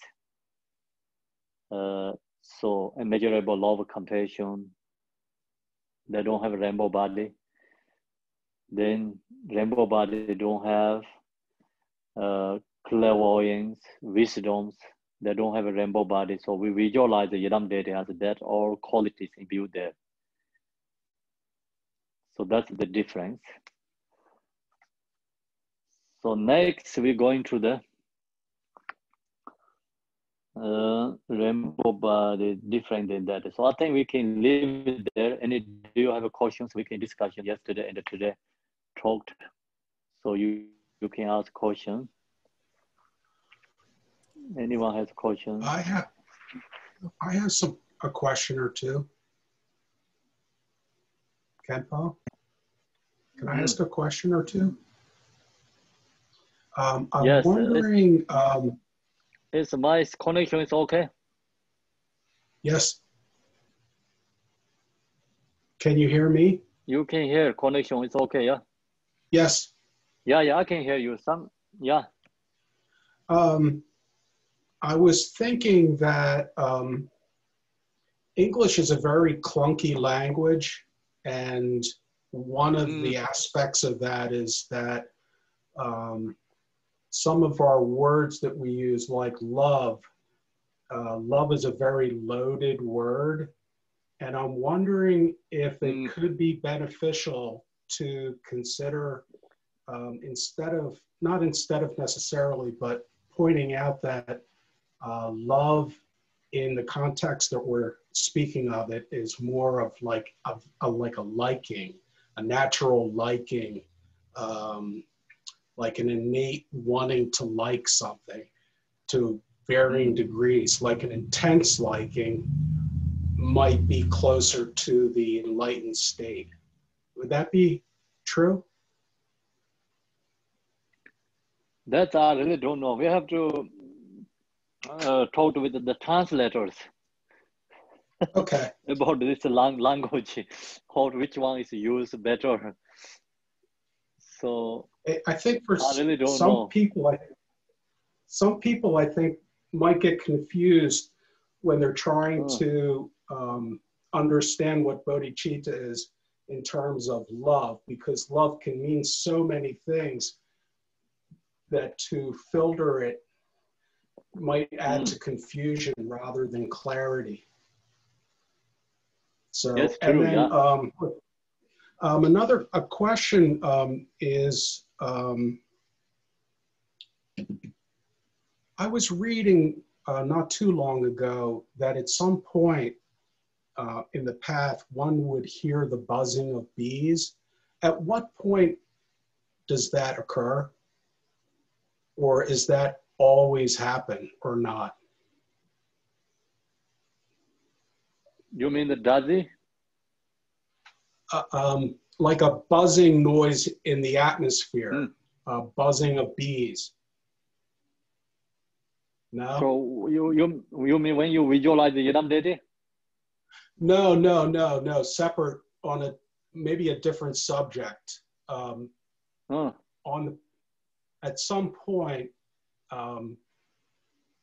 So immeasurable love, compassion, they don't have a rainbow body. Then rainbow body don't have clairvoyance, wisdoms, they don't have a rainbow body. So we visualize the Yidam deity as that all qualities imbued there. So that's the difference. So next we're going to the rainbow body different than that. So I think we can leave it there. Do you have a questions? We can discuss yesterday and today talked. So you can ask questions. Anyone has questions? I have a question or two. Kenpo, can I ask a question or two? I'm yes, wondering. Is my connection is okay? Yes. Can you hear me? You can hear connection is okay, yeah? Yes. Yeah, I can hear you. Yeah. I was thinking that English is a very clunky language, and one of the aspects of that is that some of our words that we use, like love, love is a very loaded word, and I'm wondering if it could be beneficial to consider not instead of necessarily, but pointing out that love in the context that we're speaking of it is more of like a liking, a natural liking, like an innate wanting to like something to varying degrees, like an intense liking might be closer to the enlightened state. Would that be true? That I really don't know. We have to talk with the translators. Okay. About this language, which one is used better. So I think for I really don't some know. people, I think might get confused when they're trying to understand what bodhicitta is in terms of love, because love can mean so many things that to filter it might add to confusion rather than clarity. So, yes, true, and then another question is, I was reading not too long ago that at some point in the path, one would hear the buzzing of bees. At what point does that occur? Or is that always happen or not? You mean the dazi? Like a buzzing noise in the atmosphere, buzzing of bees. No? So you mean when you visualize the Yidam deity? No. Separate on a maybe a different subject. At some point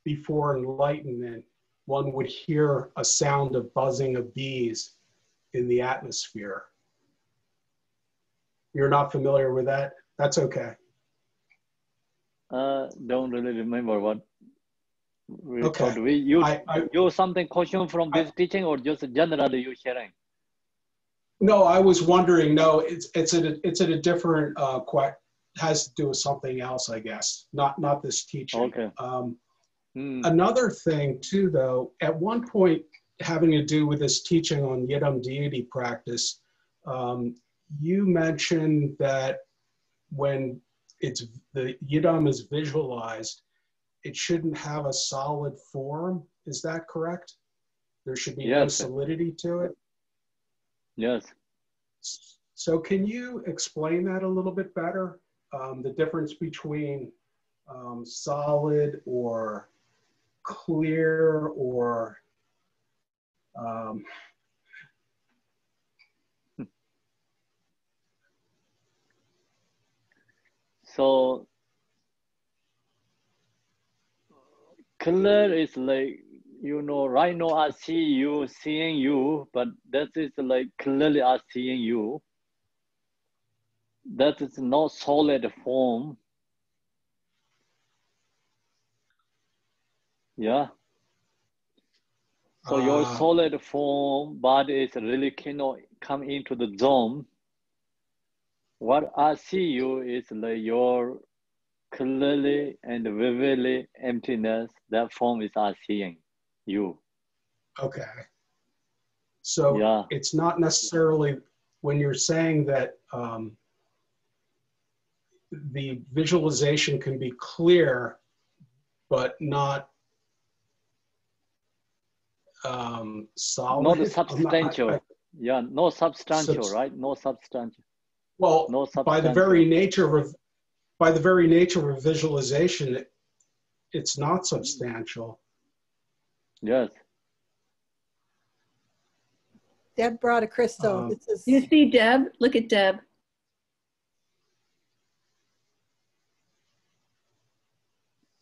before enlightenment, one would hear a sound of buzzing of bees in the atmosphere. You're not familiar with that? That's okay. Don't really remember what we okay. thought. You something question from this teaching or just generally you sharing? No, I was wondering. No, it's at a different has to do with something else, I guess. Not this teaching. Okay. Another thing too, though, at one point having to do with this teaching on Yidam deity practice, you mentioned that when the Yidam is visualized, it shouldn't have a solid form. Is that correct? There should be no solidity to it? Yes. So can you explain that a little bit better? The difference between solid or clear or So clear is like, right now I see you, seeing you, but that is like clearly I seeing you. That is not solid form. Yeah. So your solid form body is really cannot come into the zone. What I see you is like your clearly and vividly emptiness. That form is I seeing you. Okay. So it's not necessarily when you're saying that the visualization can be clear, but not solid. Not substantial. No substantial, right? No substantial. Well, no substantial. by the very nature of visualization, it's not substantial. Yes. Deb brought a crystal. You see Deb? Look at Deb.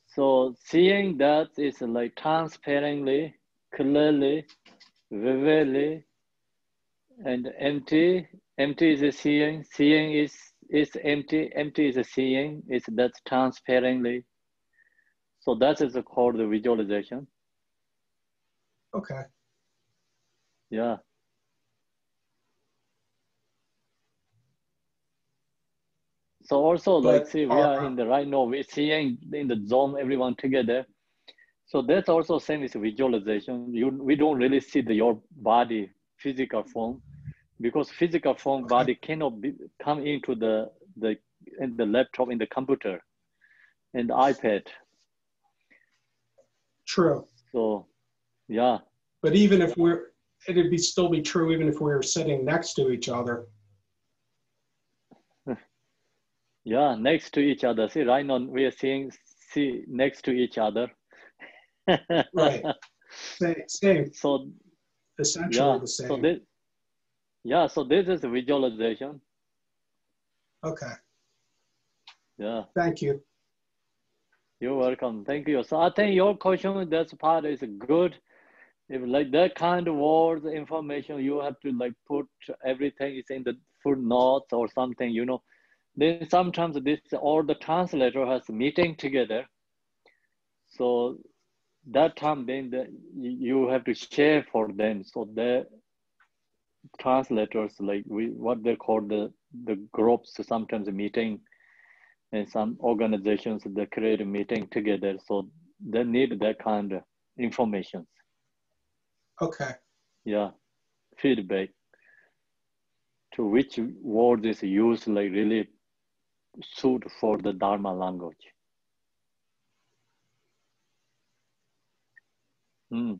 So seeing that is like transparently, clearly, vividly, and empty. Empty is a seeing. Seeing is empty. Empty is a seeing. That's transparently. So that is called the visualization. Okay. Yeah. So also, like, see, we are in the right now, we're seeing in the zone, everyone together. So that's also same as visualization. We don't really see your body, physical form, because physical form body cannot come into the in the laptop, in the computer, and the iPad. True. So, yeah. But even if it'd still be true even if we were sitting next to each other. Yeah, next to each other. See, right now we are see next to each other. Right. Same. So, essentially the same. So this is a visualization. Okay. Yeah. Thank you. You're welcome. Thank you. So I think your question, that part is good. If like that kind of words, information, you have to like put everything is in the footnotes or something, you know. Then sometimes all the translator has a meeting together. So that time then you have to share for them. So the translators, like what they call the groups, sometimes a meeting, and some organizations that create a meeting together. So they need that kind of information. Okay. Yeah, feedback to which word is used, like really suit for the Dharma language. Mm.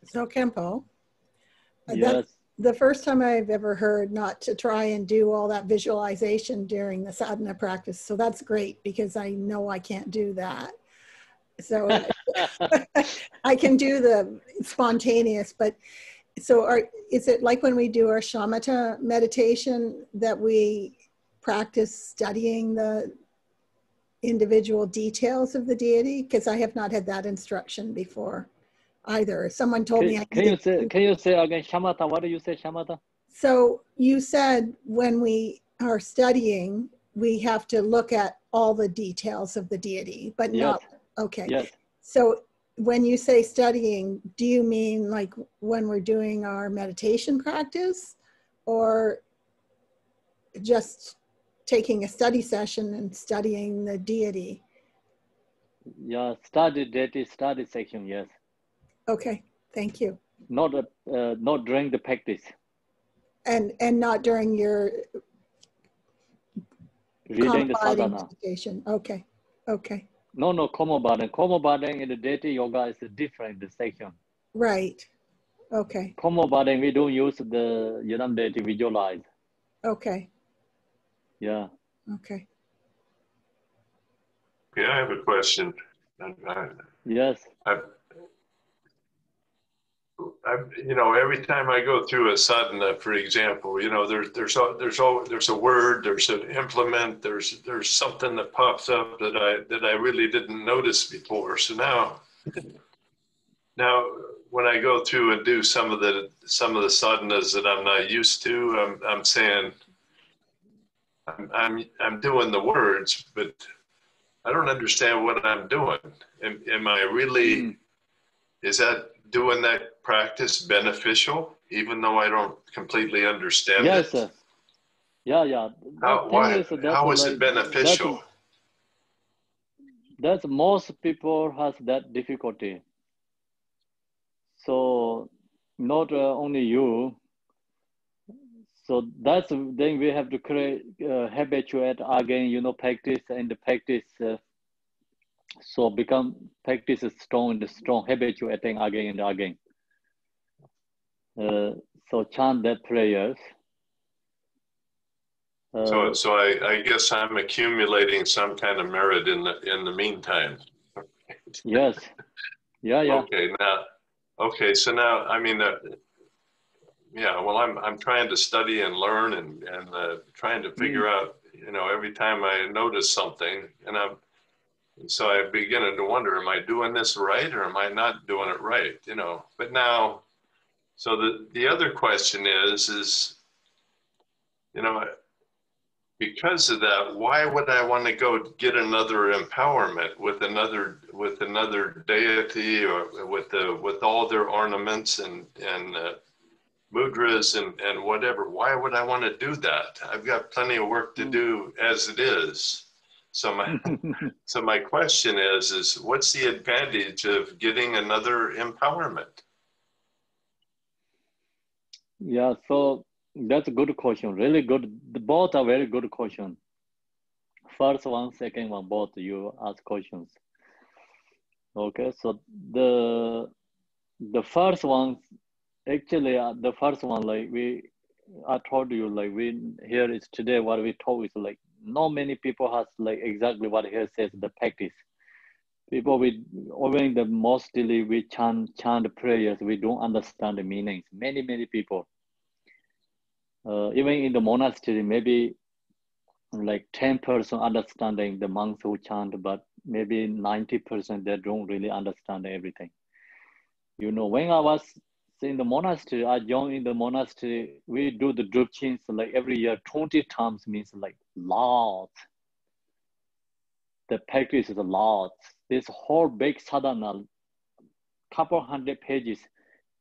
So Kempo, Yes. The first time I've ever heard not to try and do all that visualization during the sadhana practice. So that's great because I know I can't do that. So I can do the spontaneous, but so is it like when we do our shamatha meditation that we practice studying the individual details of the deity? Because I have not had that instruction before either. Someone told me can you say again shamatha? What do you say, shamatha? So you said when we are studying, we have to look at all the details of the deity, but yes. not, okay. Yes. So when you say studying, do you mean like when we're doing our meditation practice, or just taking a study session and studying the deity? Yeah, deity study section, yes. Okay, thank you. Not during the practice. And not during your reading the sadhana. Meditation. Okay, okay. No, Komo Baden in the deity yoga is a different section. Right. Okay. Komo Baden, we don't use the Yidam deity visualize. Okay. Yeah. Okay. Okay, I have a question. Yes. You know, every time I go through a sadhana, for example, you know, there's a word, there's an implement, there's something that pops up that I really didn't notice before. So now when I go through and do some of the sadhanas that I'm not used to, I'm saying I'm doing the words, but I don't understand what I'm doing. Am I really? Is that doing that practice beneficial, even though I don't completely understand it? Yes. Yeah. How is it beneficial? That's most people has that difficulty. So not only you. So that's then we have to create habituate again, you know, practice and the practice. So practice is strong, habituating again and again. So chant that prayers. So I guess I'm accumulating some kind of merit in the meantime. Yes. Yeah. Okay. So now, I mean, yeah. Well, I'm trying to study and learn and trying to figure out. You know, every time I notice something, and so I begin to wonder, am I doing this right or am I not doing it right? You know, but now, so the other question is, you know, because of that, why would I want to go get another empowerment with another deity or with all their ornaments and mudras and whatever? Why would I want to do that? I've got plenty of work to do as it is. So my question is what's the advantage of getting another empowerment? Yeah, so that's a good question. Really good. Both are very good questions. First one, second one, both you ask questions. Okay, so the first one, actually, the first one, like I told you, like here is today what we told is like not many people has like exactly what here says the practice. People when the mostly we chant prayers, we don't understand the meanings. Many people. Even in the monastery, maybe like 10% understanding the monks who chant, but maybe 90% they don't really understand everything. You know, when I was in the monastery, I joined in the monastery, we do the drupchins like every year, 20 times means like lots. The practice is a lot. This whole big sadhana, couple hundred pages,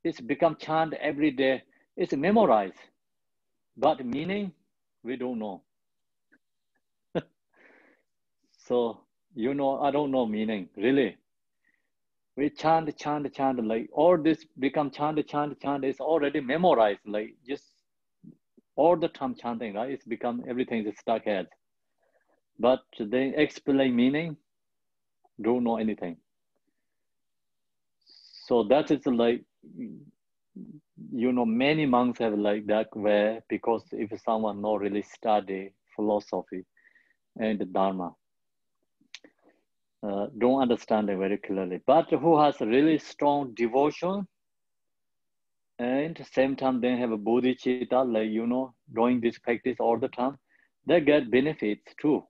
it's become chant every day. It's memorized, but meaning, we don't know. So, you know, I don't know meaning, really. We chant, like all this become chant, it's already memorized, like just all the time chanting, right? It's become, everything is stuck head. But they explain meaning, don't know anything. So that is like, you know, many monks have like that way, because if someone not really study philosophy and the Dharma, don't understand it very clearly. But who has really strong devotion and same time they have a bodhicitta, like, you know, doing this practice all the time, they get benefits too.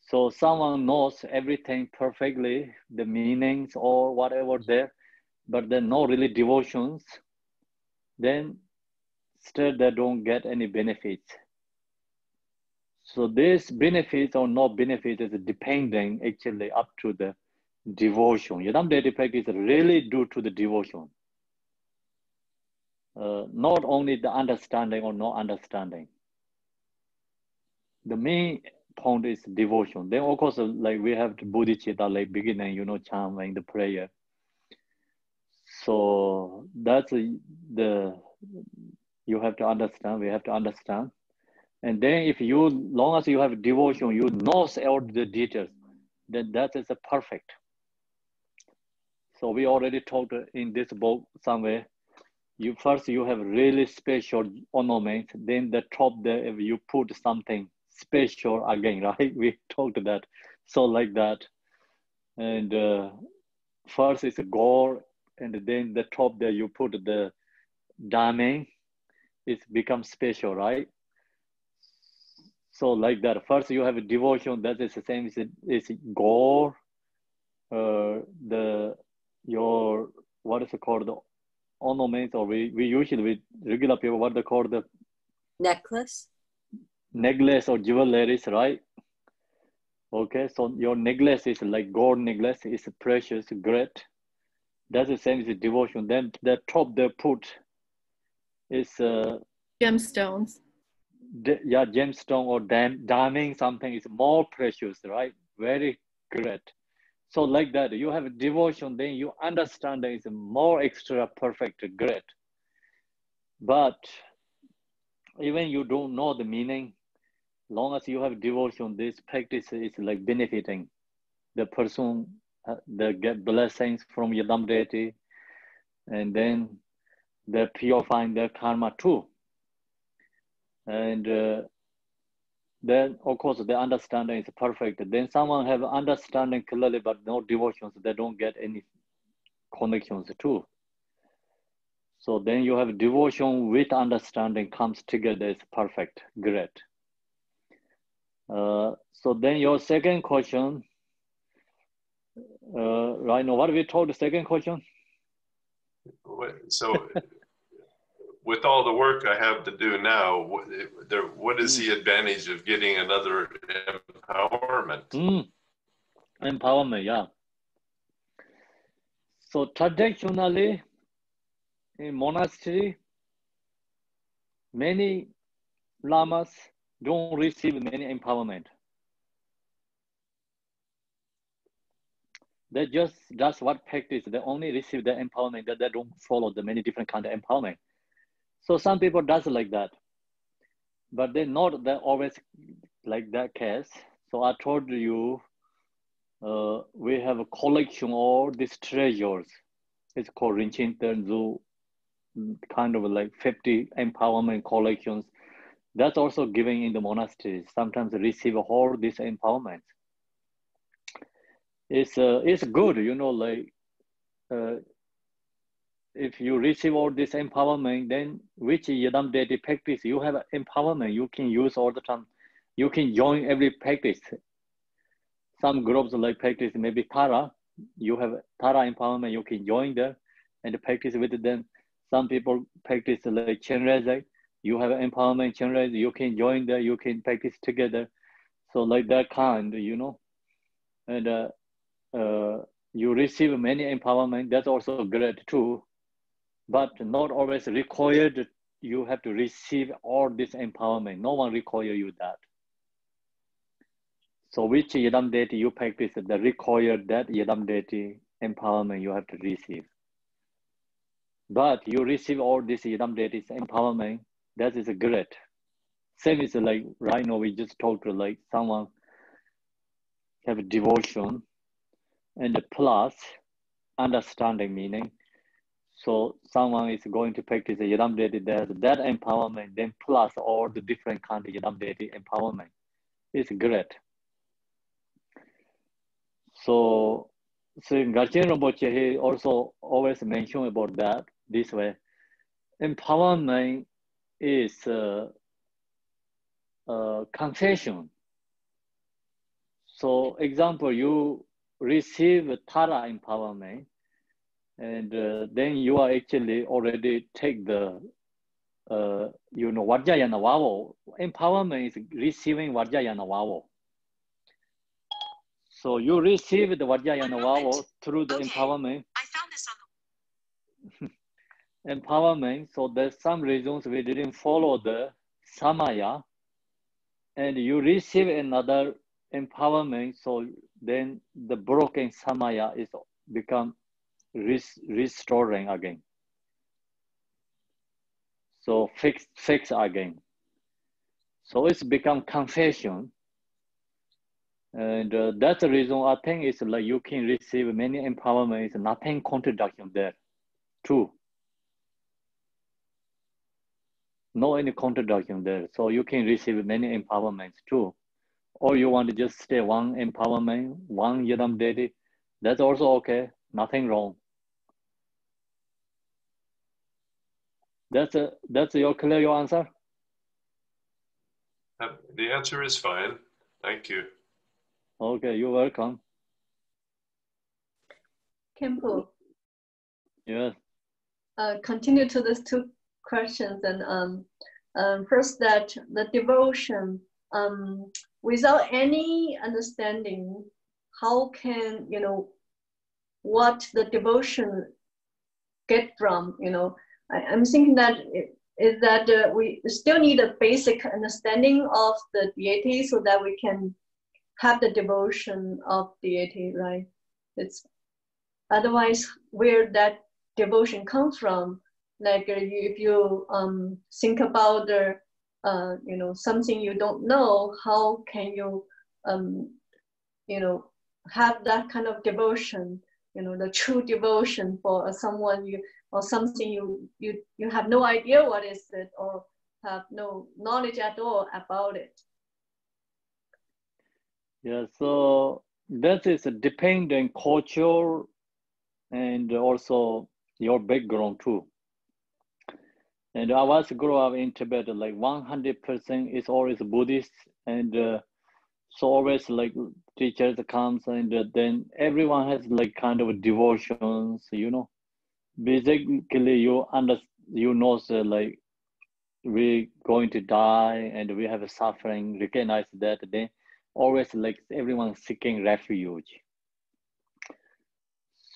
So someone knows everything perfectly, the meanings or whatever there, but they're not really devotions, then still they don't get any benefits. So this benefits or no benefit is depending actually up to the devotion. Yidam daily practice is really due to the devotion. Not only the understanding or no understanding. The main point is devotion. Then of course, like we have the bodhicitta, like beginning, you know, chanting the prayer. So that's the, you have to understand, we have to understand. And then if you, long as you have devotion, you know all the details, then that is a perfect. So we already talked in this book somewhere, you first, you have really special ornament, then the top there, if you put something special again, right? We talked that. So like that. And first is a gold, and then the top there, you put the diamond, it becomes special, right? So like that, first you have a devotion, that is the same as it's gold, your, what is it called, the ornaments, or we usually, with regular people, what they call the necklace or jewelries, right? Okay, so your necklace is like gold necklace, it's precious, great. That's the same as the devotion. Then the top they put is gemstones. Yeah, gemstone or diamond, something is more precious, right? Very great. So like that, you have devotion, then you understand that it's more extra perfect, great. But even you don't know the meaning, long as you have devotion, this practice is like benefiting the person, they get blessings from Yidam deity, and then they're purifying their karma too. And then of course the understanding is perfect. Then someone have understanding clearly but no devotions, they don't get any connections too. So then you have devotion with understanding comes together, is perfect, great. So then your second question, right now, what we told the second question? So with all the work I have to do now, what is the advantage of getting another empowerment? Empowerment, yeah. So traditionally, in monastery, many lamas don't receive many empowerment. That's what practice. They only receive the empowerment, that they don't follow the many different kind of empowerment. So some people does like that, but they're not that always like that case. So I told you, we have a collection of all these treasures. It's called Rinchen Tenzu, kind of like 50 empowerment collections. That's also given in the monasteries. Sometimes they receive all this empowerment. It's good, you know, like if you receive all this empowerment, then which Yidam deity practice you have empowerment, you can use all the time. You can join every practice. Some groups like practice maybe Tara, you have Tara empowerment, you can join there and practice with them. Some people practice like Chenrezig, you have empowerment Chenrezig, you can join there, you can practice together. So like that kind, you know, and you receive many empowerment, that's also great too, but not always required. You have to receive all this empowerment. No one require you that. So which Yidam deity you practice, the required that Yidam deity empowerment you have to receive. But you receive all this Yidam deity's empowerment, that is great. Same is like right now we just talked to like someone have a devotion and plus understanding meaning. So someone is going to practice a Yidam deity, there's that empowerment, then plus all the different kind of Yidam deity empowerment. It's great. So Garchen Rinpoche, he also always mentioned about that this way. Empowerment is confession. So example, you receive Tara empowerment, and then you are actually already take the, you know, Vajrayana Vavo. Empowerment is receiving Vajrayana Vavo. So you receive the Vajrayana Vavo through the empowerment. I found this on the empowerment. So there's some reasons we didn't follow the Samaya, and you receive another empowerment. So then the broken Samaya is become restoring again. So fix again. So it's become confession. And that's the reason I think it's like you can receive many empowerments, nothing contradiction there too. No any contradiction there. So you can receive many empowerments too. Or you want to just stay one empowerment, one Yidam deity, that's also okay, nothing wrong. That's your clear your answer? The answer is fine. Thank you. Okay, you're welcome. Kempo. Yes. Continue to these two questions, and first that the devotion, without any understanding, how can, you know, what the devotion get from, you know, I'm thinking that is that we still need a basic understanding of the deity so that we can have the devotion of deity, right? It's otherwise where that devotion comes from. Like if you think about the, you know, something you don't know, how can you, you know, have that kind of devotion, you know, the true devotion for someone you, or something you have no idea what is it, or have no knowledge at all about it. Yeah, so that is a dependent culture and also your background too. And I was grew up in Tibet, like 100% is always Buddhist, and so always like teachers comes, and then everyone has like kind of devotions, you know. Basically, you know, so like we going to die and we have a suffering, recognize that, then always like everyone seeking refuge.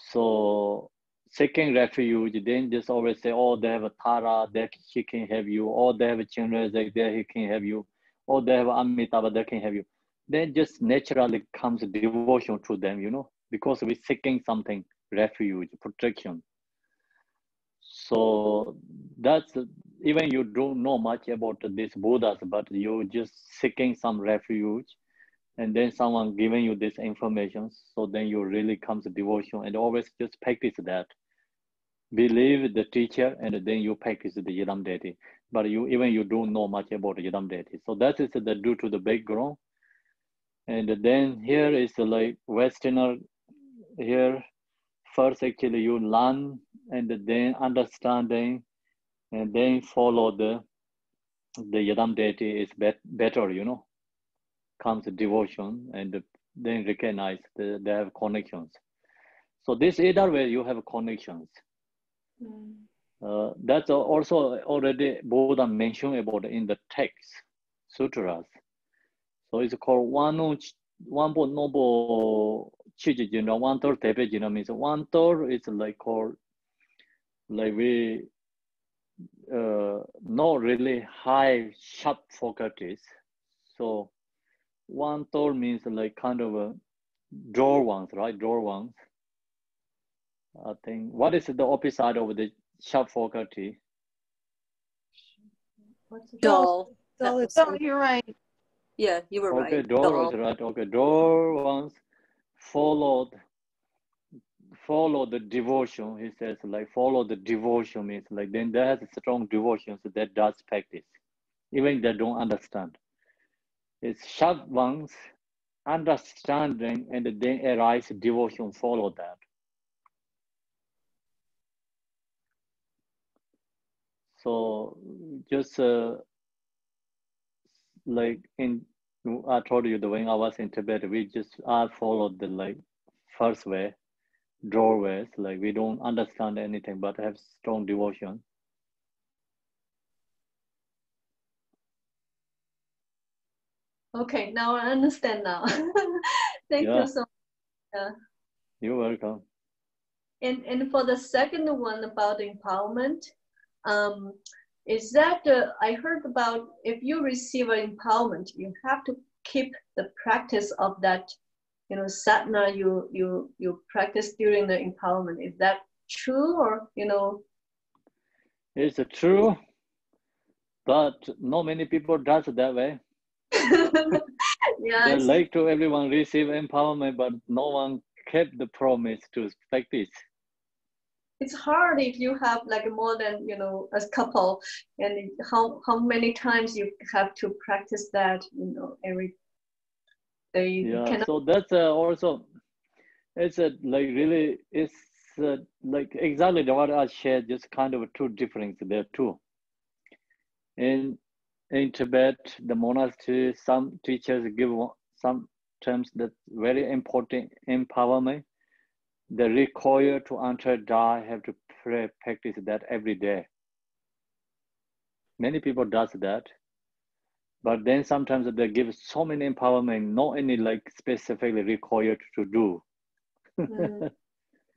So seeking refuge, then just always say, oh, they have a Tara, that he can have you, or they have a Chenrezig, there he can have you, or they have Amitabha, they can have you. Then just naturally comes devotion to them, you know, because we're seeking something, refuge, protection. So that's, even you don't know much about these Buddhas, but you're just seeking some refuge, and then someone giving you this information. So then you really comes to devotion, and always just practice that. Believe the teacher, and then you practice the Yidam deity. But you don't know much about the Yidam deity. So that is the due to the background. And then here is like Westerner here. First, actually, you learn and then understanding, and then follow the Yidam deity is better, you know. Comes devotion, and then recognize they have connections. So this either way you have connections. That's also already Buddha mentioned about in the text, sutras. So it's called one noble chijijina, one third tepejina means one third is like called, like we not really high sharp faculties. So one third means like kind of a draw ones, right? Draw ones. I think, what is the opposite of the sharp faculty? Dull. Oh, you're right. Yeah, you were right. Okay, dull is right. Okay, dull ones follow the devotion. He says like follow the devotion means like then they have strong devotion, so that does practice, even they don't understand. It's sharp ones understanding, and then arise devotion, follow that. So just like I told you, when I was in Tibet, I followed the like first way, doorways, like we don't understand anything but have strong devotion. Okay, now I understand now. Thank you so much. Yeah. You're welcome. And for the second one about empowerment, is that I heard about if you receive an empowerment, you have to keep the practice of that, you know, sadhana you practice during the empowerment. Is that true, or you know? It's true, but not many people does it that way. Yeah, they like to everyone receive empowerment, but no one kept the promise to practice. It's hard if you have like more than, you know, a couple, and how many times you have to practice that, you know, every day. Yeah, so that's also, it's like really, it's like exactly what I shared, just kind of two differences there too. In Tibet, the monastery, some teachers give some terms that very important empowerment. They require to enter Dharma, have to practice that every day. Many people does that, but then sometimes they give so many empowerment, not any like specifically required to do.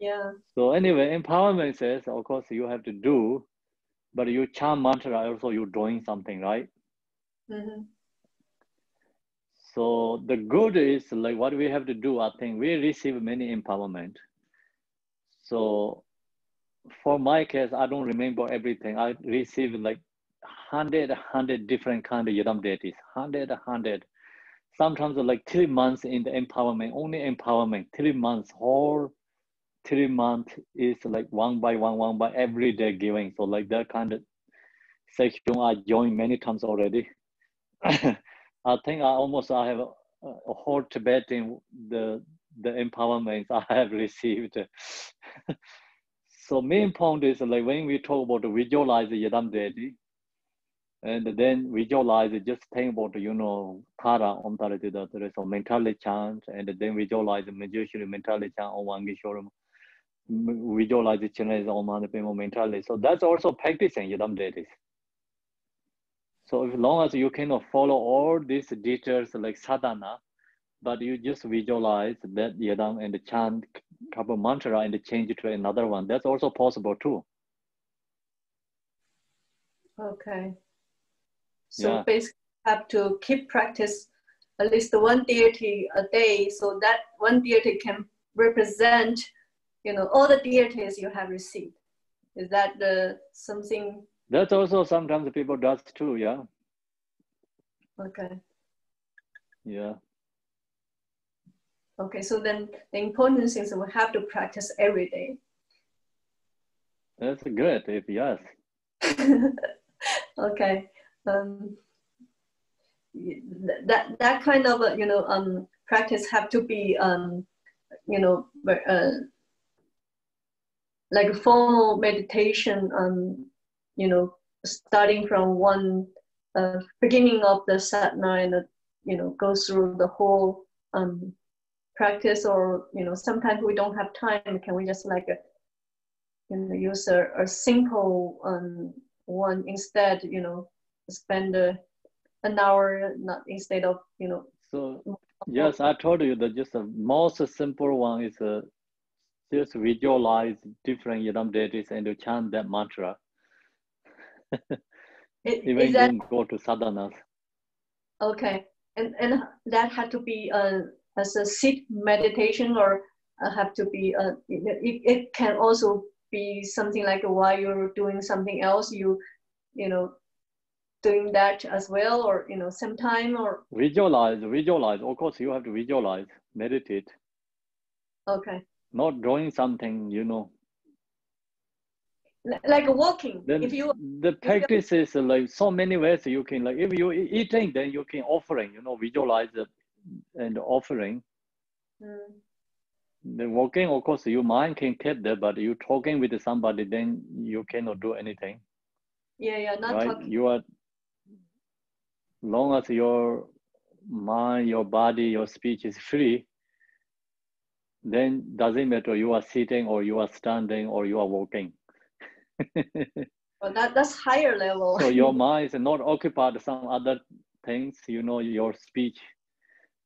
Yeah. So anyway, empowerment says, of course, you have to do, but you chant mantra also you're doing something, right? So the good is like what we have to do. I think we receive many empowerment. So for my case, I don't remember everything. I received like 100 different kind of Yidam deities, 100. Sometimes like 3 months in the empowerment, only empowerment, 3 months, whole 3 months is like one by one every day giving. So like that kind of section I joined many times already. I think I have a whole Tibetan, the empowerments I have received. So main point is like when we talk about visualize the Yidam deity, and then visualize, just think about, you know, Tara Om Tara Tara, so mentally chant, and then visualize the magician mentally chant Om Angishwaram, visualize the Chinese Om Anapimo mentally. So that's also practicing Yidam deities. So as long as you cannot follow all these details like sadhana, but you just visualize that Yidam and chant couple mantra and change it to another one, that's also possible too. Okay. So yeah. basically have to keep practice at least one deity a day, so that one deity can represent, all the deities you have received. Is that something? That's also sometimes people does too, yeah. Okay. Yeah. Okay, so then the important thing is we have to practice every day. That's great, if yes. Okay. That kind of practice have to be like formal meditation, starting from one beginning of the sadhana and go through the whole practice, or sometimes we don't have time. Can we just use a simple one instead? Spend an hour, not instead of So yes, I told you that just the most simple one is just visualize different Yidam deities and to chant that mantra. Even don't go to sadhanas. Okay, and that had to be as a sit meditation, or have to be it can also be something like while you're doing something else, doing that as well, or sometime, or visualize. Of course, you have to visualize, meditate. Okay. Not drawing something, Like walking. Then if you the practice is like so many ways you can, like if you eating, then you can offering, visualize it and offering. The walking, of course, your mind can get there, but you talking with somebody, then you cannot do anything. Yeah, not right? talking. You are, long as your mind, your body, your speech is free, then doesn't matter you are sitting or you are standing or you are walking. Well, that's higher level. So your mind is not occupied with some other things, your speech,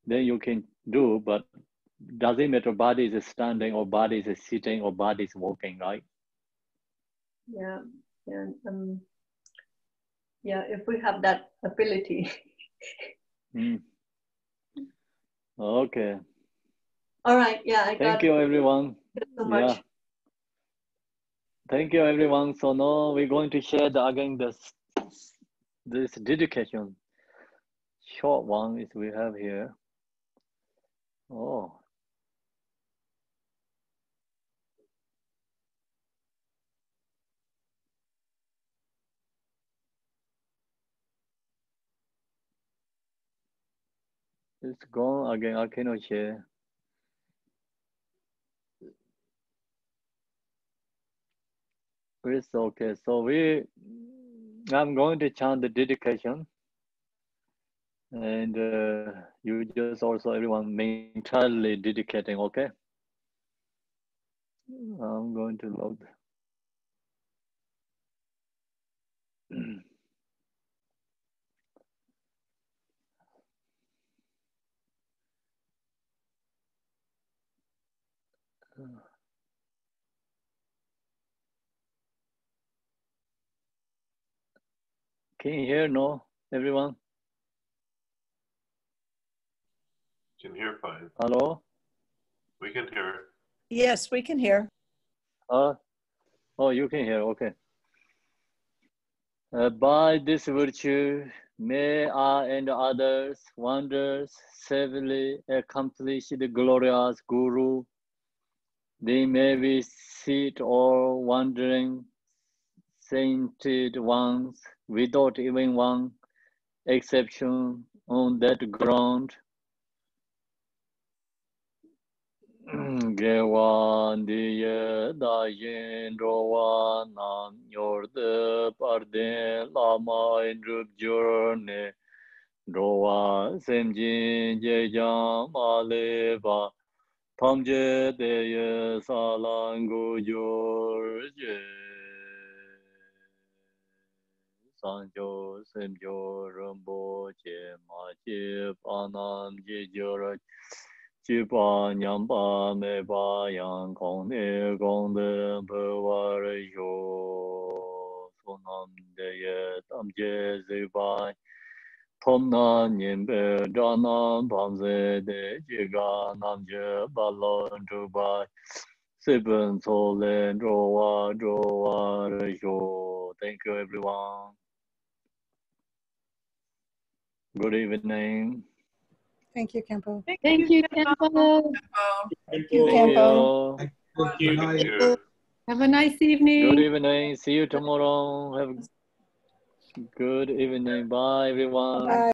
then you can do, but doesn't matter body is standing or body is sitting or body is walking, right? Yeah, if we have that ability. Okay. All right, yeah, I got it. Thank you, everyone. Thank you so much. Yeah. Thank you, everyone. So now we're going to share again this dedication. Short one is we have here. Oh. It's gone again. I cannot share. It's okay. So I'm going to chant the dedication. And you just also, everyone, entirely dedicating, okay? I'm going to load. Can you hear, no, everyone? Can hear fine. Hello? We can hear. Yes, we can hear. Oh, you can hear, okay. By this virtue, may I and others, wonders, safely accomplish the glorious Guru. They may be seated or wandering, sainted ones, without even one exception on that ground. Gewan diye da yin rowa nan yorde parde lama indrup journey rowa semjin je jam aleba tamje de salangu jorje sanjo semjo rambo je ma je panam je joraj Chư ba nhằm ba mê ba yang kong nê kong đê bê wa rê yô Sô nam đê yê tam jê zê ba Tomna Nimbe Dana Bamze de Jiga Namje Balon Dubai Siben Solen Droa Resho. Thank you everyone. Good evening. Thank you, Kempo. Thank you, Kempo. Thank you, Kempo. Thank you. Thank you. Have a nice evening. Good evening. See you tomorrow. Have a good evening. Bye, everyone. Bye.